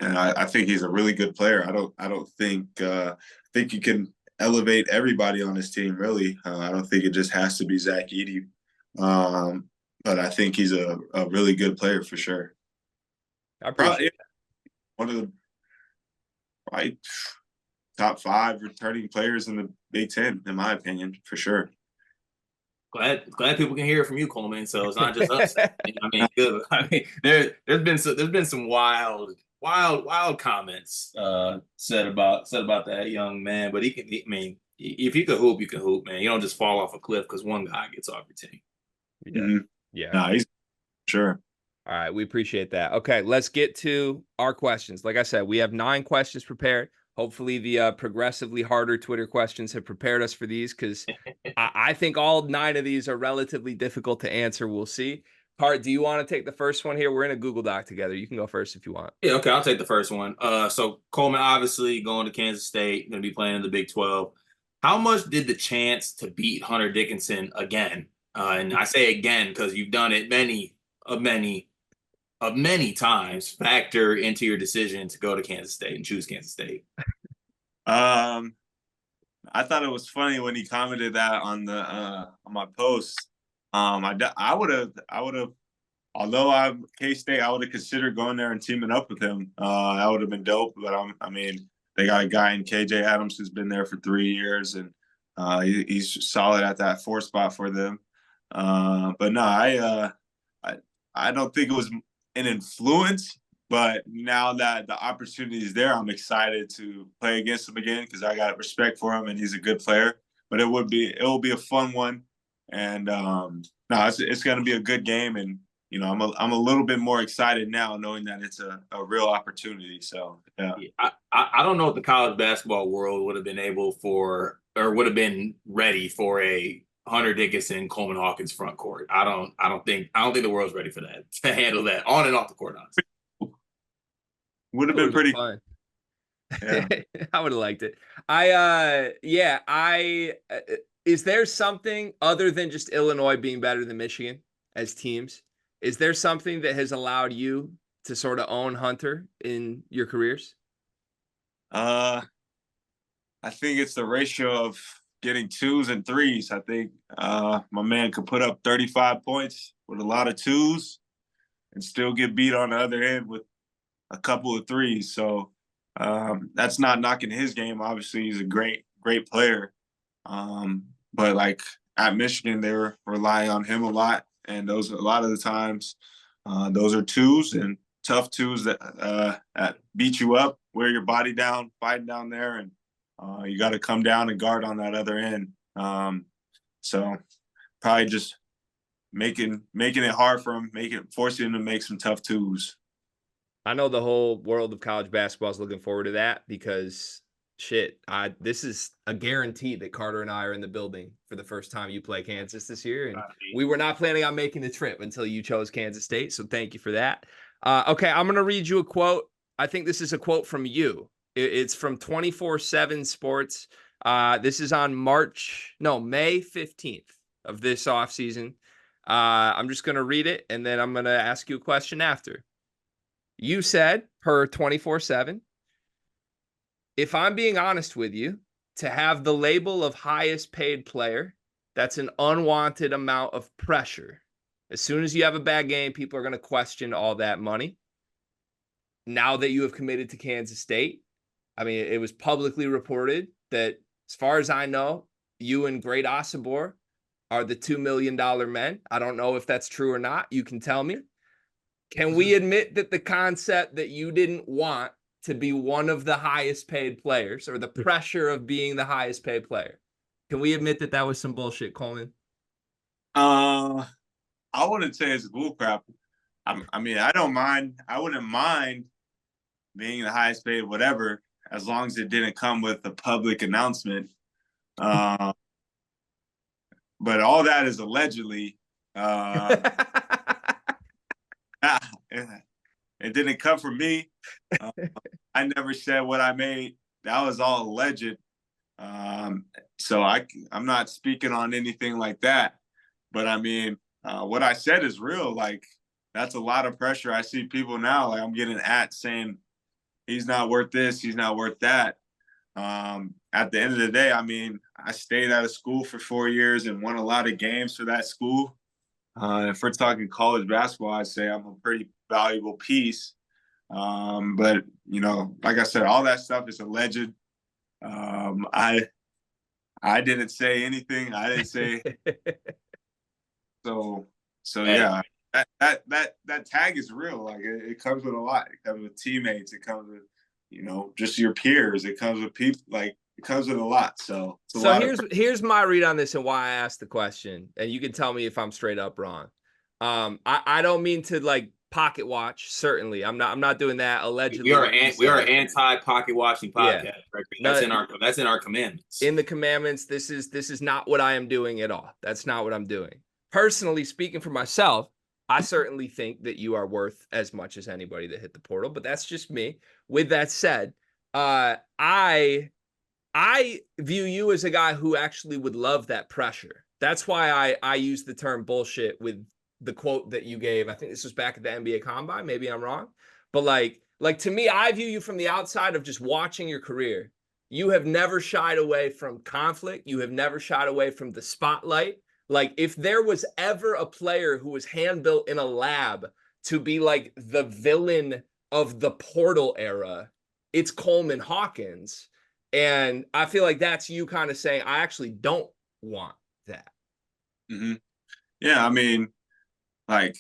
I think he's a really good player. I don't think you can elevate everybody on his team, really. I don't think it just has to be Zach Edey, but I think he's a really good player for sure. I appreciate that. One of the top 5 returning players in the Big Ten, in my opinion, for sure. Glad people can hear it from you, Coleman. So it's not just us. I mean, good. I mean, there's been some wild comments said about that young man. But if you can hoop, you can hoop, man. You don't just fall off a cliff because one guy gets off your team. Yeah. Mm-hmm. Yeah. No, he's sure. All right, we appreciate that. Okay, let's get to our questions. Like I said, we have 9 questions prepared. Hopefully the progressively harder Twitter questions have prepared us for these, because I think all 9 of these are relatively difficult to answer. We'll see. Hart, do you want to take the first one here? We're in a Google Doc together. You can go first if you want. Yeah, okay, I'll take the first one. So Coleman obviously going to Kansas State, going to be playing in the Big 12. How much did the chance to beat Hunter Dickinson again, and I say again because you've done it many times, factor into your decision to go to Kansas State and choose Kansas State? I thought it was funny when he commented that on my post. I would have, although I'm K-State, I would have considered going there and teaming up with him. That would have been dope. But I mean, they got a guy in KJ Adams who's been there for 3 years, and he's solid at that 4 spot for them. But no, I don't think it was an influence. But now that the opportunity is there, I'm excited to play against him again because I got respect for him and he's a good player. But it will be a fun one, and no, it's going to be a good game. And I'm a little bit more excited now knowing that it's a real opportunity. So yeah. I don't know if the college basketball world would have been able for, or would have been ready for a Hunter Dickinson, Coleman Hawkins front court. I don't think the world's ready for that, to handle that on and off the court, honestly. Would have been pretty fun. Yeah. I would have liked it. Is there something other than just Illinois being better than Michigan as teams? Is there something that has allowed you to sort of own Hunter in your careers? I think it's the ratio of getting 2s and 3s. I think my man could put up 35 points with a lot of 2s and still get beat on the other end with a couple of 3s. So that's not knocking his game. Obviously, he's a great player. But like at Michigan, they were relying on him a lot. And a lot of the times, those are 2s and tough 2s that beat you up, wear your body down, fighting down there, and you got to come down and guard on that other end. So probably just making it hard for him, forcing him to make some tough 2s. I know the whole world of college basketball is looking forward to that because this is a guarantee that Carter and I are in the building for the first time you play Kansas this year. And we were not planning on making the trip until you chose Kansas State. So thank you for that. Okay, I'm going to read you a quote. I think this is a quote from you. It's from 24/7 Sports. This is on May 15th of this offseason. I'm just going to read it, and then I'm going to ask you a question after. You said, per 24/7, if I'm being honest with you, to have the label of highest paid player, that's an unwanted amount of pressure. As soon as you have a bad game, people are going to question all that money. Now that you have committed to Kansas State, I mean, it was publicly reported that, as far as I know, you and Great Osobor are the $2 million men. I don't know if that's true or not. You can tell me. Can we admit that the concept that you didn't want to be one of the highest paid players, or the pressure of being the highest paid player, can we admit that that was some bullshit, Coleman? I wouldn't say it's bullcrap. I mean, I don't mind. I wouldn't mind being the highest paid, whatever, as long as it didn't come with a public announcement. But all that is allegedly. It didn't come from me. I never said what I made. That was all alleged. So I'm not speaking on anything like that. But I mean, what I said is real. Like, that's a lot of pressure. I see people now, like, I'm getting saying he's not worth this, he's not worth that. At the end of the day, I mean, I stayed out of school for 4 years and won a lot of games for that school. If we're talking college basketball, I'd say I'm a pretty valuable piece. But, like I said, all that stuff is alleged. I didn't say anything. I didn't say. So yeah, that tag is real. Like, it comes with a lot. It comes with teammates. It comes with, just your peers. It comes with people. Like, it comes with a lot. So here's my read on this and why I asked the question, and you can tell me if I'm straight up wrong. I don't mean to, like, pocket watch. Certainly, I'm not doing that. Allegedly, we are anti-pocket watching podcast. Yeah. Right? That's in our commandments. In the commandments, this is not what I am doing at all. That's not what I'm doing. Personally, speaking for myself, I certainly think that you are worth as much as anybody that hit the portal, but that's just me. With that said, I view you as a guy who actually would love that pressure. That's why I use the term bullshit with the quote that you gave. I think this was back at the NBA Combine. Maybe I'm wrong. But like to me, I view you from the outside of just watching your career. You have never shied away from conflict. You have never shied away from the spotlight. Like, if there was ever a player who was hand-built in a lab to be like the villain of the portal era, it's Coleman Hawkins. And I feel like that's you kind of saying, I actually don't want that. Mm-hmm. Yeah, I mean, like,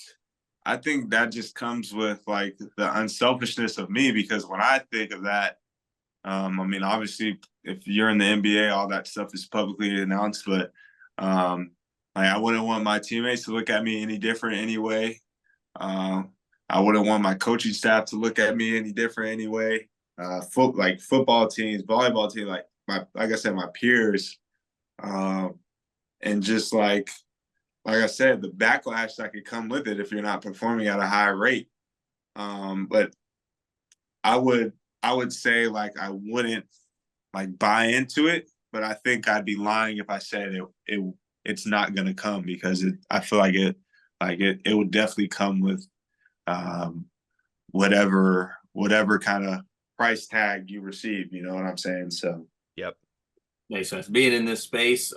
I think that just comes with, like, the unselfishness of me, because when I think of that, I mean, obviously, if you're in the NBA, all that stuff is publicly announced, but I wouldn't want my teammates to look at me any different anyway. I wouldn't want my coaching staff to look at me any different anyway. Football teams, volleyball teams, like I said, my peers, and just like I said, the backlash that could come with it if you're not performing at a high rate. But I would say like I wouldn't like buy into it, but I think I'd be lying if I said it's not gonna come, because I feel like it would definitely come with whatever kind of price tag you receive. You know what I'm saying? So Yep. Makes sense. Being in this space,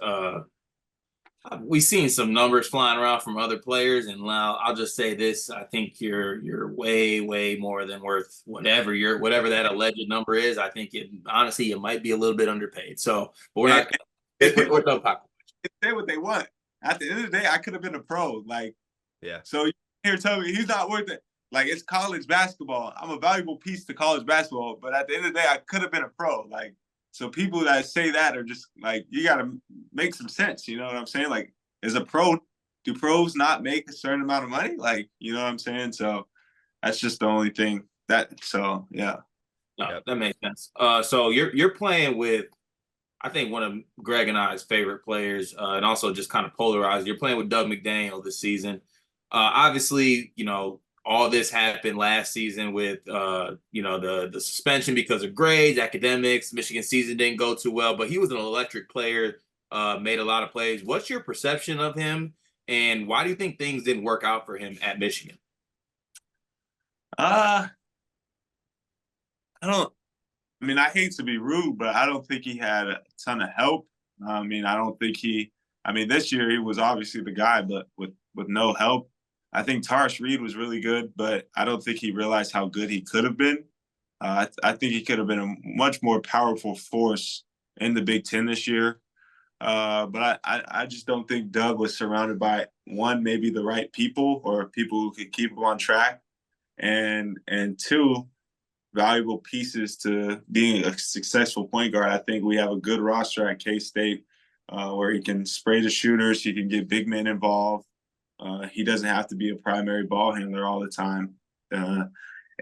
we've seen some numbers flying around from other players, and I'll just say this: I think you're way more than worth whatever that alleged number is. I think honestly it might be a little bit underpaid. So, but we're not. We're no pocket. Say what they want. At the end of the day, I could have been a pro. Like, yeah. So you here tell me he's not worth it. Like, it's college basketball. I'm a valuable piece to college basketball, but at the end of the day, I could have been a pro. Like, so people that say that are just like, you got to make some sense. You know what I'm saying? Like, as a pro, do pros not make a certain amount of money? Like, you know what I'm saying? So that's just the only thing so yeah. No, that makes sense. So you're playing with, I think, one of Greg and I's favorite players, and also just kind of polarized. You're playing with Doug McDaniel this season. Obviously, all this happened last season with, the suspension because of grades, academics. Michigan season didn't go too well, but he was an electric player, made a lot of plays. What's your perception of him, and why do you think things didn't work out for him at Michigan? I I hate to be rude, but I don't think he had a ton of help. I don't think this year he was obviously the guy, but with no help. I think Tarish Reed was really good, but I don't think he realized how good he could have been. I think he could have been a much more powerful force in the Big Ten this year. But I just don't think Doug was surrounded by, one, maybe the right people or people who could keep him on track, and two, valuable pieces to being a successful point guard. I think we have a good roster at K-State, where he can spray the shooters, he can get big men involved. He doesn't have to be a primary ball handler all the time.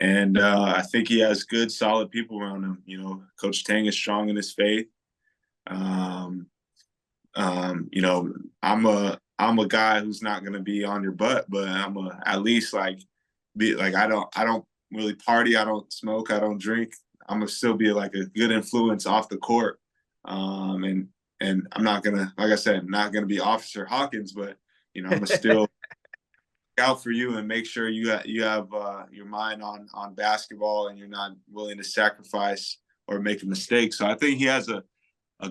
And I think he has good, solid people around him. Coach Tang is strong in his faith. I'm a guy who's not going to be on your butt, but I'm at least I don't really party. I don't smoke. I don't drink. I'm gonna still be like a good influence off the court. And I'm not gonna, like I said, not gonna be Officer Hawkins, but I'm gonna still look out for you and make sure you have your mind on basketball, and you're not willing to sacrifice or make a mistake. So I think he has a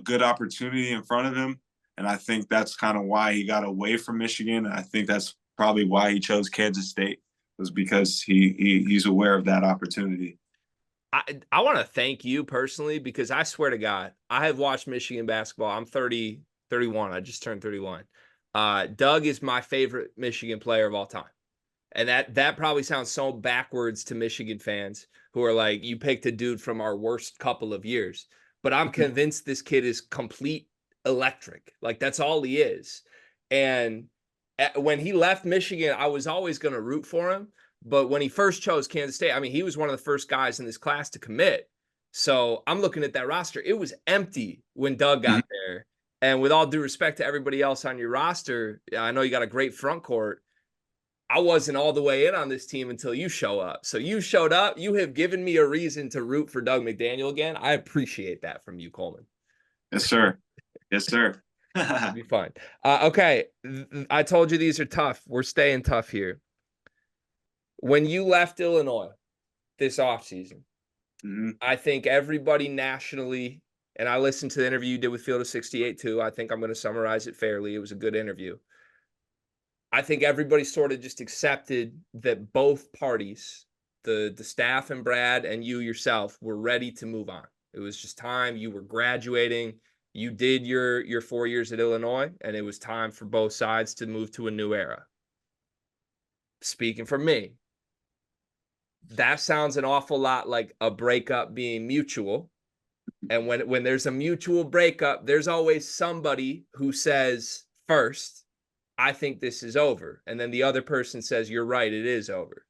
good opportunity in front of him, and I think that's kind of why he got away from Michigan. And I think that's probably why he chose Kansas State, was because he's aware of that opportunity. I want to thank you personally, because I swear to God, I have watched Michigan basketball. I'm 31. I just turned 31. Doug is my favorite Michigan player of all time. And that probably sounds so backwards to Michigan fans who are like, you picked a dude from our worst couple of years. But I'm convinced this kid is complete electric. Like, that's all he is. And when he left Michigan, I was always going to root for him. But when he first chose Kansas State, he was one of the first guys in this class to commit. So I'm looking at that roster. It was empty when Doug got there. And with all due respect to everybody else on your roster, I know you got a great front court. I wasn't all the way in on this team until you show up. So you showed up. You have given me a reason to root for Doug McDaniel again. I appreciate that from you, Coleman. Yes, sir. Yes, sir. It'll be fun. Okay. I told you these are tough. We're staying tough here. When you left Illinois this offseason, I think everybody nationally, and I listened to the interview you did with Field of 68 too. I think I'm going to summarize it fairly. It was a good interview. I think everybody sort of just accepted that both parties, the staff and Brad and you yourself, were ready to move on. It was just time. You were graduating. You did your 4 years at Illinois, and it was time for both sides to move to a new era. Speaking for me, that sounds an awful lot like a breakup being mutual. And when there's a mutual breakup, there's always somebody who says first, I think this is over. And then the other person says, you're right, it is over.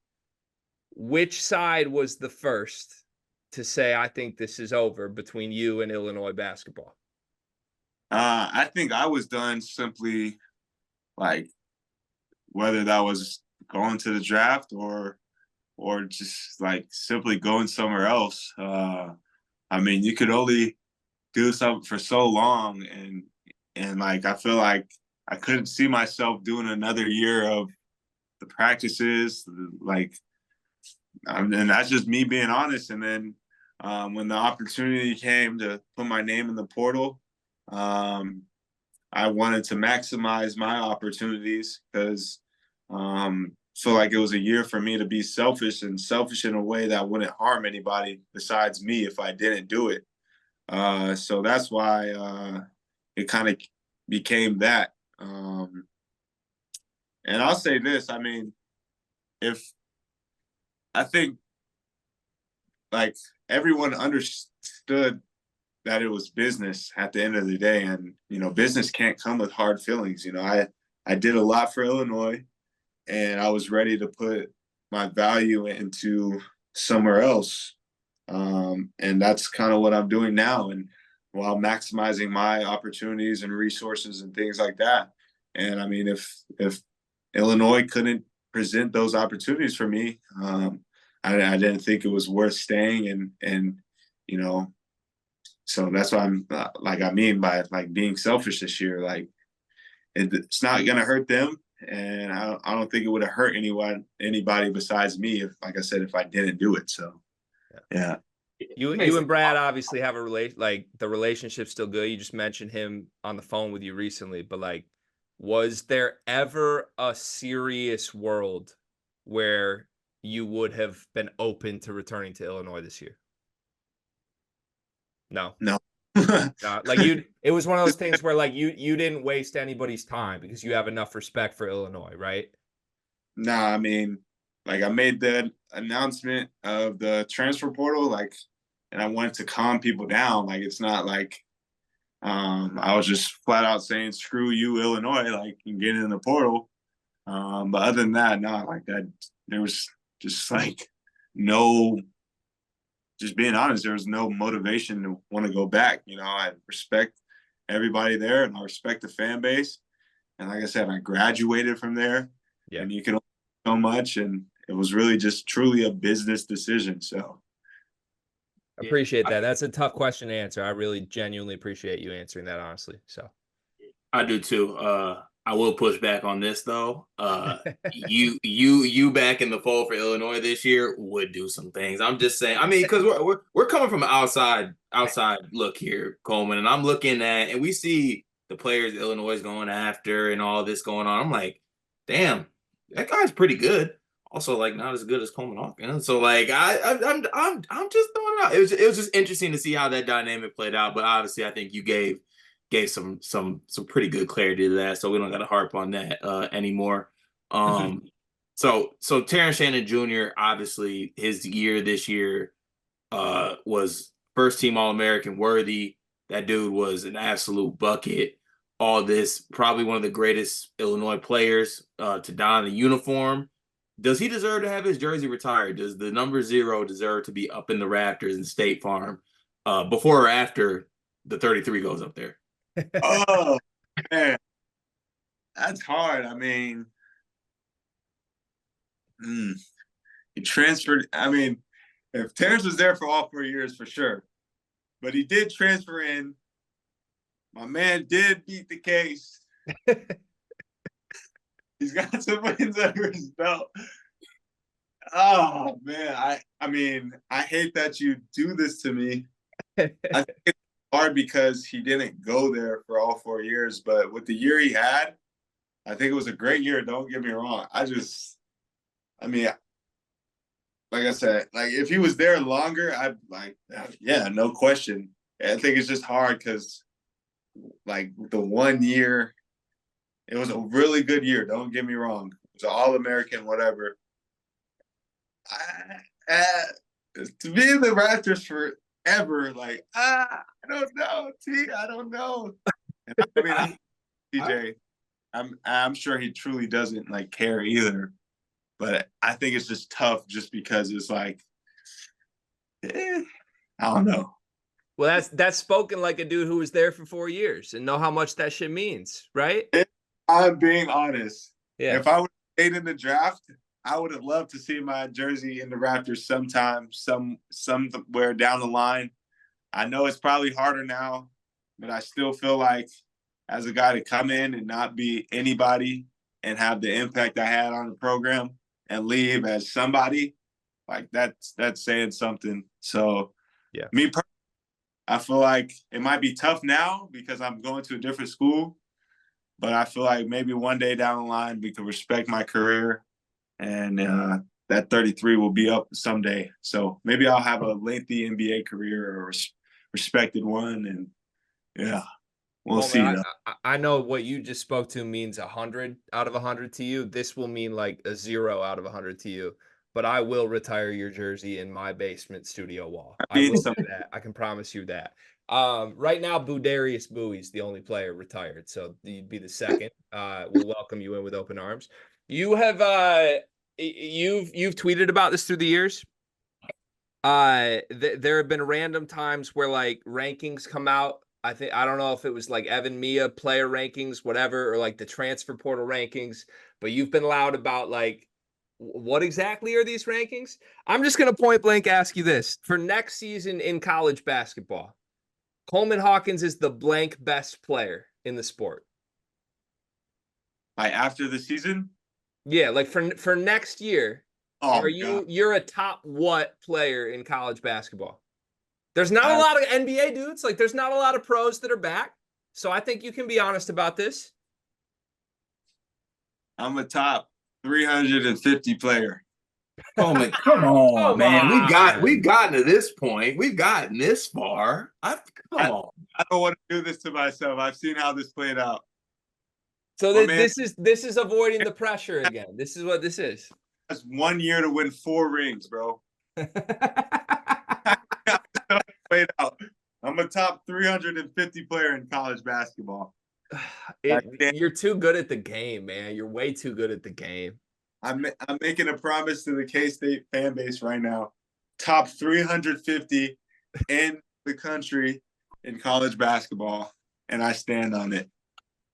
Which side was the first to say, I think this is over between you and Illinois basketball? I think I was done simply, like, whether that was going to the draft or just like simply going somewhere else. I mean, you could only do something for so long, and like I feel like I couldn't see myself doing another year of the practices, like, and that's just me being honest. And then when the opportunity came to put my name in the portal, I wanted to maximize my opportunities because feel like it was a year for me to be selfish in a way that wouldn't harm anybody besides me if I didn't do it. So that's why it kind of became that. And I'll say this, I mean, if I think like everyone understood that it was business at the end of the day, and business can't come with hard feelings. I did a lot for Illinois, and I was ready to put my value into somewhere else, and that's kind of what I'm doing now, and while maximizing my opportunities and resources and things like that. And I mean, if Illinois couldn't present those opportunities for me, I didn't think it was worth staying, and so that's why I'm I mean by like being selfish this year. Like it's not gonna hurt them, and I don't think it would have hurt anybody besides me if, like I said, if I didn't do it. So yeah. You and Brad obviously have a the relationship's still good. You just mentioned him on the phone with you recently, but like, was there ever a serious world where you would have been open to returning to Illinois this year? No. No. Like it was one of those things where like you didn't waste anybody's time because you have enough respect for Illinois, right? Nah, I mean, like I made the announcement of the transfer portal, like, and I wanted to calm people down. Like it's not like I was just flat out saying screw you, Illinois, like you get in the portal. But other than that, no, like that there was just like no, just being honest, there was no motivation to want to go back. I respect everybody there, and I respect the fan base. And like I said, I graduated from there, and you can only do so much. And it was really just truly a business decision. So appreciate that. That's a tough question to answer. I really genuinely appreciate you answering that honestly. So I do too. I will push back on this though. You back in the fold for Illinois this year would do some things. I'm just saying. I mean, because we're coming from an outside look here, Coleman, and I'm looking at, and we see the players Illinois is going after and all this going on. I'm like, damn, that guy's pretty good. Also, like not as good as Coleman Hawkins. So like I'm just throwing it out. It was just interesting to see how that dynamic played out. But obviously, I think you gave some pretty good clarity to that, so we don't got to harp on that anymore. So Terrence Shannon Jr. obviously his year this year was first team All-American worthy. That dude was an absolute bucket. All this, probably one of the greatest Illinois players to don the uniform. Does he deserve to have his jersey retired? Does the number 0 deserve to be up in the rafters in State Farm before or after the 33 goes up there? Oh man, that's hard. I mean, he transferred. I mean, if Terrence was there for all 4 years, for sure, but he did transfer in. My man did beat the case. He's got some wins under his belt. Oh man, I mean, I hate that you do this to me. I think it's hard because he didn't go there for all 4 years, but with the year he had, I think it was a great year. Don't get me wrong. I mean, like I said, like if he was there longer, I'd like, yeah, no question. I think it's just hard because, like the 1 year, it was a really good year. Don't get me wrong. It was an All-American, whatever. To be in the Raptors forever, like I don't know, I don't know. I mean, TJ, I'm sure he truly doesn't like care either. But I think it's just tough just because it's like, I don't know. Well, that's spoken like a dude who was there for 4 years and know how much that shit means, right? I'm being honest. Yeah. If I would have stayed in the draft, I would have loved to see my jersey in the Raptors sometime, somewhere down the line. I know it's probably harder now, but I still feel like as a guy to come in and not be anybody and have the impact I had on the program and leave as somebody, like that's saying something. So yeah, me personally, I feel like it might be tough now because I'm going to a different school, but I feel like maybe one day down the line we can respect my career, and that 33 will be up someday. So maybe I'll have a lengthy NBA career or respected one, and yeah, we'll see. Man, I know what you just spoke to means 100 out of 100 to you. This will mean like a 0 out of 100 to you. But I will retire your jersey in my basement studio wall. I will do that. I can promise you that. Right now, Budarius Bowie's the only player retired, so you'd be the second. We'll welcome you in with open arms. You have you've tweeted about this through the years. There have been random times where like rankings come out. I don't know if it was like Evan Mia player rankings, whatever, or like the transfer portal rankings, but you've been loud about like, what exactly are these rankings? I'm just going to point blank ask you this. For next season in college basketball, Coleman Hawkins is the blank best player in the sport. Like after the season? Yeah, like for next year, you're a top what player in college basketball? There's not a lot of NBA dudes. Like there's not a lot of pros that are back. So I think you can be honest about this. I'm a top 350 player. Oh man, come on, man. We've gotten to this point. We've gotten this far. Come on. I don't want to do this to myself. I've seen how this played out. So this is avoiding the pressure again. This is what this is. That's 1 year to win 4 rings, bro. Played out. I'm a top 350 player in college basketball. You're too good at the game, man. You're way too good at the game. I'm making a promise to the K-State fan base right now. Top 350 in the country in college basketball, and I stand on it.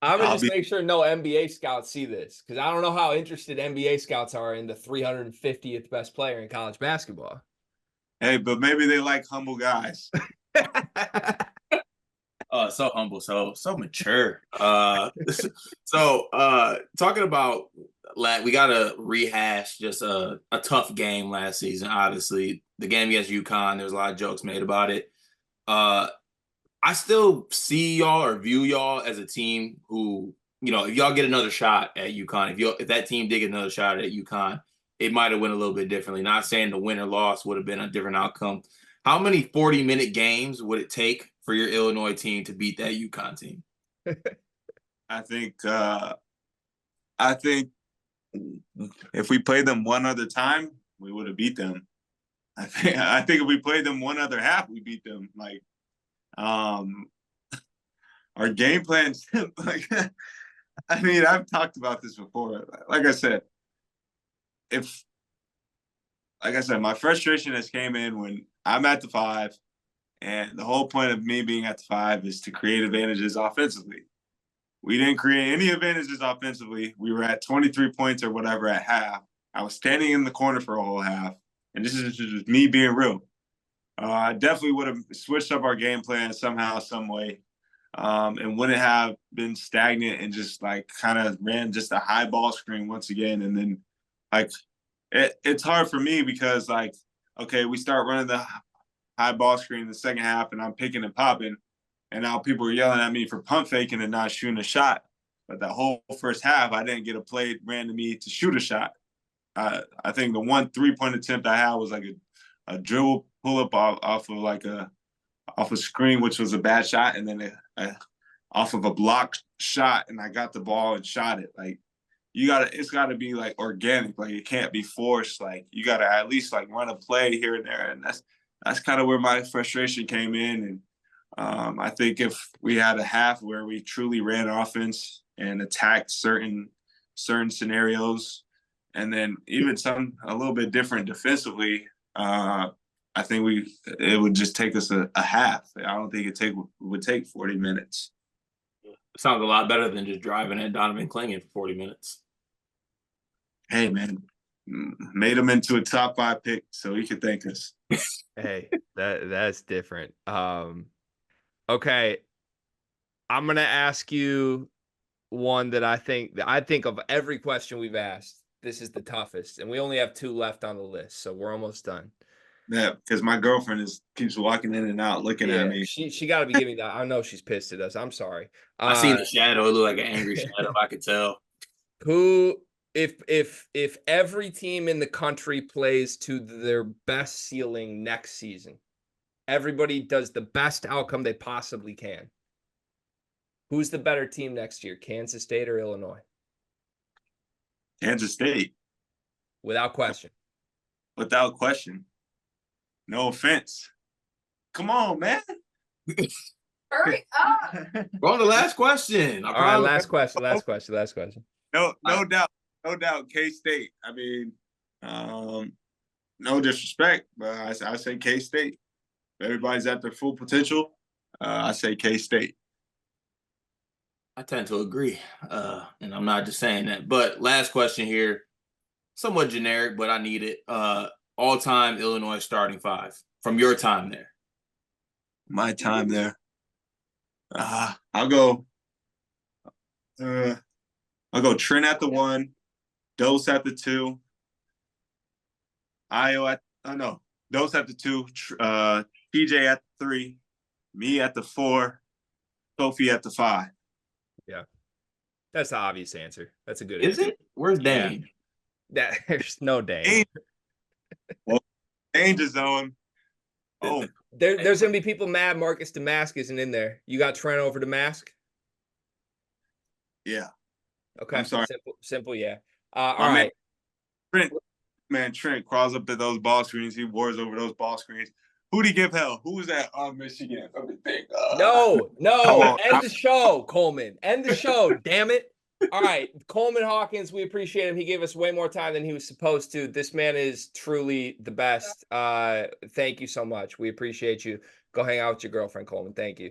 I'm going to just make sure no NBA scouts see this, because I don't know how interested NBA scouts are in the 350th best player in college basketball. Hey, but maybe they like humble guys. So humble, so mature. Talking about, we got to rehash just a tough game last season. Obviously, the game against Yukon, there's a lot of jokes made about it. I still see y'all or view y'all as a team who, if y'all get another shot at Yukon, if that team did get another shot at Yukon, it might have went a little bit differently. Not saying the win or loss would have been a different outcome. How many 40-minute games would it take for your Illinois team to beat that Yukon team? I think if we played them one other time, we would have beat them. I think if we played them one other half, we beat them. Like, our game plans, like, I mean, I've talked about this before. Like I said, my frustration has came in when I'm at the 5, and the whole point of me being at the 5 is to create advantages offensively. We didn't create any advantages offensively. We were at 23 points or whatever at half. I was standing in the corner for a whole half, and this is just me being real. I definitely would have switched up our game plan somehow, some way, and wouldn't have been stagnant and just like kind of ran just a high ball screen once again. And then like it's hard for me because like, okay, we start running the high ball screen in the second half and I'm picking and popping, and now people are yelling at me for pump faking and not shooting a shot. But that whole first half, I didn't get a play ran to me to shoot a shot. I think the one 3-point attempt I had was like a dribble pull up off a screen, which was a bad shot, and then off of a blocked shot, and I got the ball and shot it. Like it's gotta be like organic. Like it can't be forced. Like you gotta at least like run a play here and there, and that's kind of where my frustration came in. And I think if we had a half where we truly ran offense and attack certain scenarios, and then even some a little bit different defensively. I think it would just take us a half. I don't think it would take 40 minutes. Sounds a lot better than just driving at Donovan Clingan for 40 minutes. Hey, man, made him into a top 5 pick, so he could thank us. Hey, that's different. Okay, I'm gonna ask you one that I think of every question we've asked. This is the toughest, and we only have 2 left on the list, so we're almost done. Yeah, because my girlfriend keeps walking in and out looking at me. She got to be giving that. I know she's pissed at us. I'm sorry. I seen the shadow. It looked like an angry shadow. I could tell. Who, if every team in the country plays to their best ceiling next season, everybody does the best outcome they possibly can, who's the better team next year, Kansas State or Illinois? Kansas State. Without question. Without question. No offense. Come on, man. Hurry up. We're on the last question. All right, last question. No doubt. K-State. I mean, no disrespect, but I say K-State. Everybody's at their full potential. I say K-State. I tend to agree, and I'm not just saying that. But last question here, somewhat generic, but I need it. All-time Illinois starting 5 from your time there. My time there. I'll go Trent at the 1, Dose at the 2, Dose at the 2, TJ at the 3, me at the 4, Sophie at the 5. Yeah, that's the obvious answer. That's a good answer. Is it? Where's Dane? Yeah. There's no Dane. Well, Danger Zone. Oh, there's gonna be people mad Marcus Damask isn't in there. You got Trent over Damask? Yeah. Okay. I'm sorry. Simple. Yeah. All right. Trent crawls up to those ball screens. He wars over those ball screens. Who'd he give hell? Who was that? Michigan. No. End the show, Coleman. End the show. Damn it. All right. Coleman Hawkins, we appreciate him. He gave us way more time than he was supposed to. This man is truly the best. Thank you so much. We appreciate you. Go hang out with your girlfriend, Coleman. Thank you.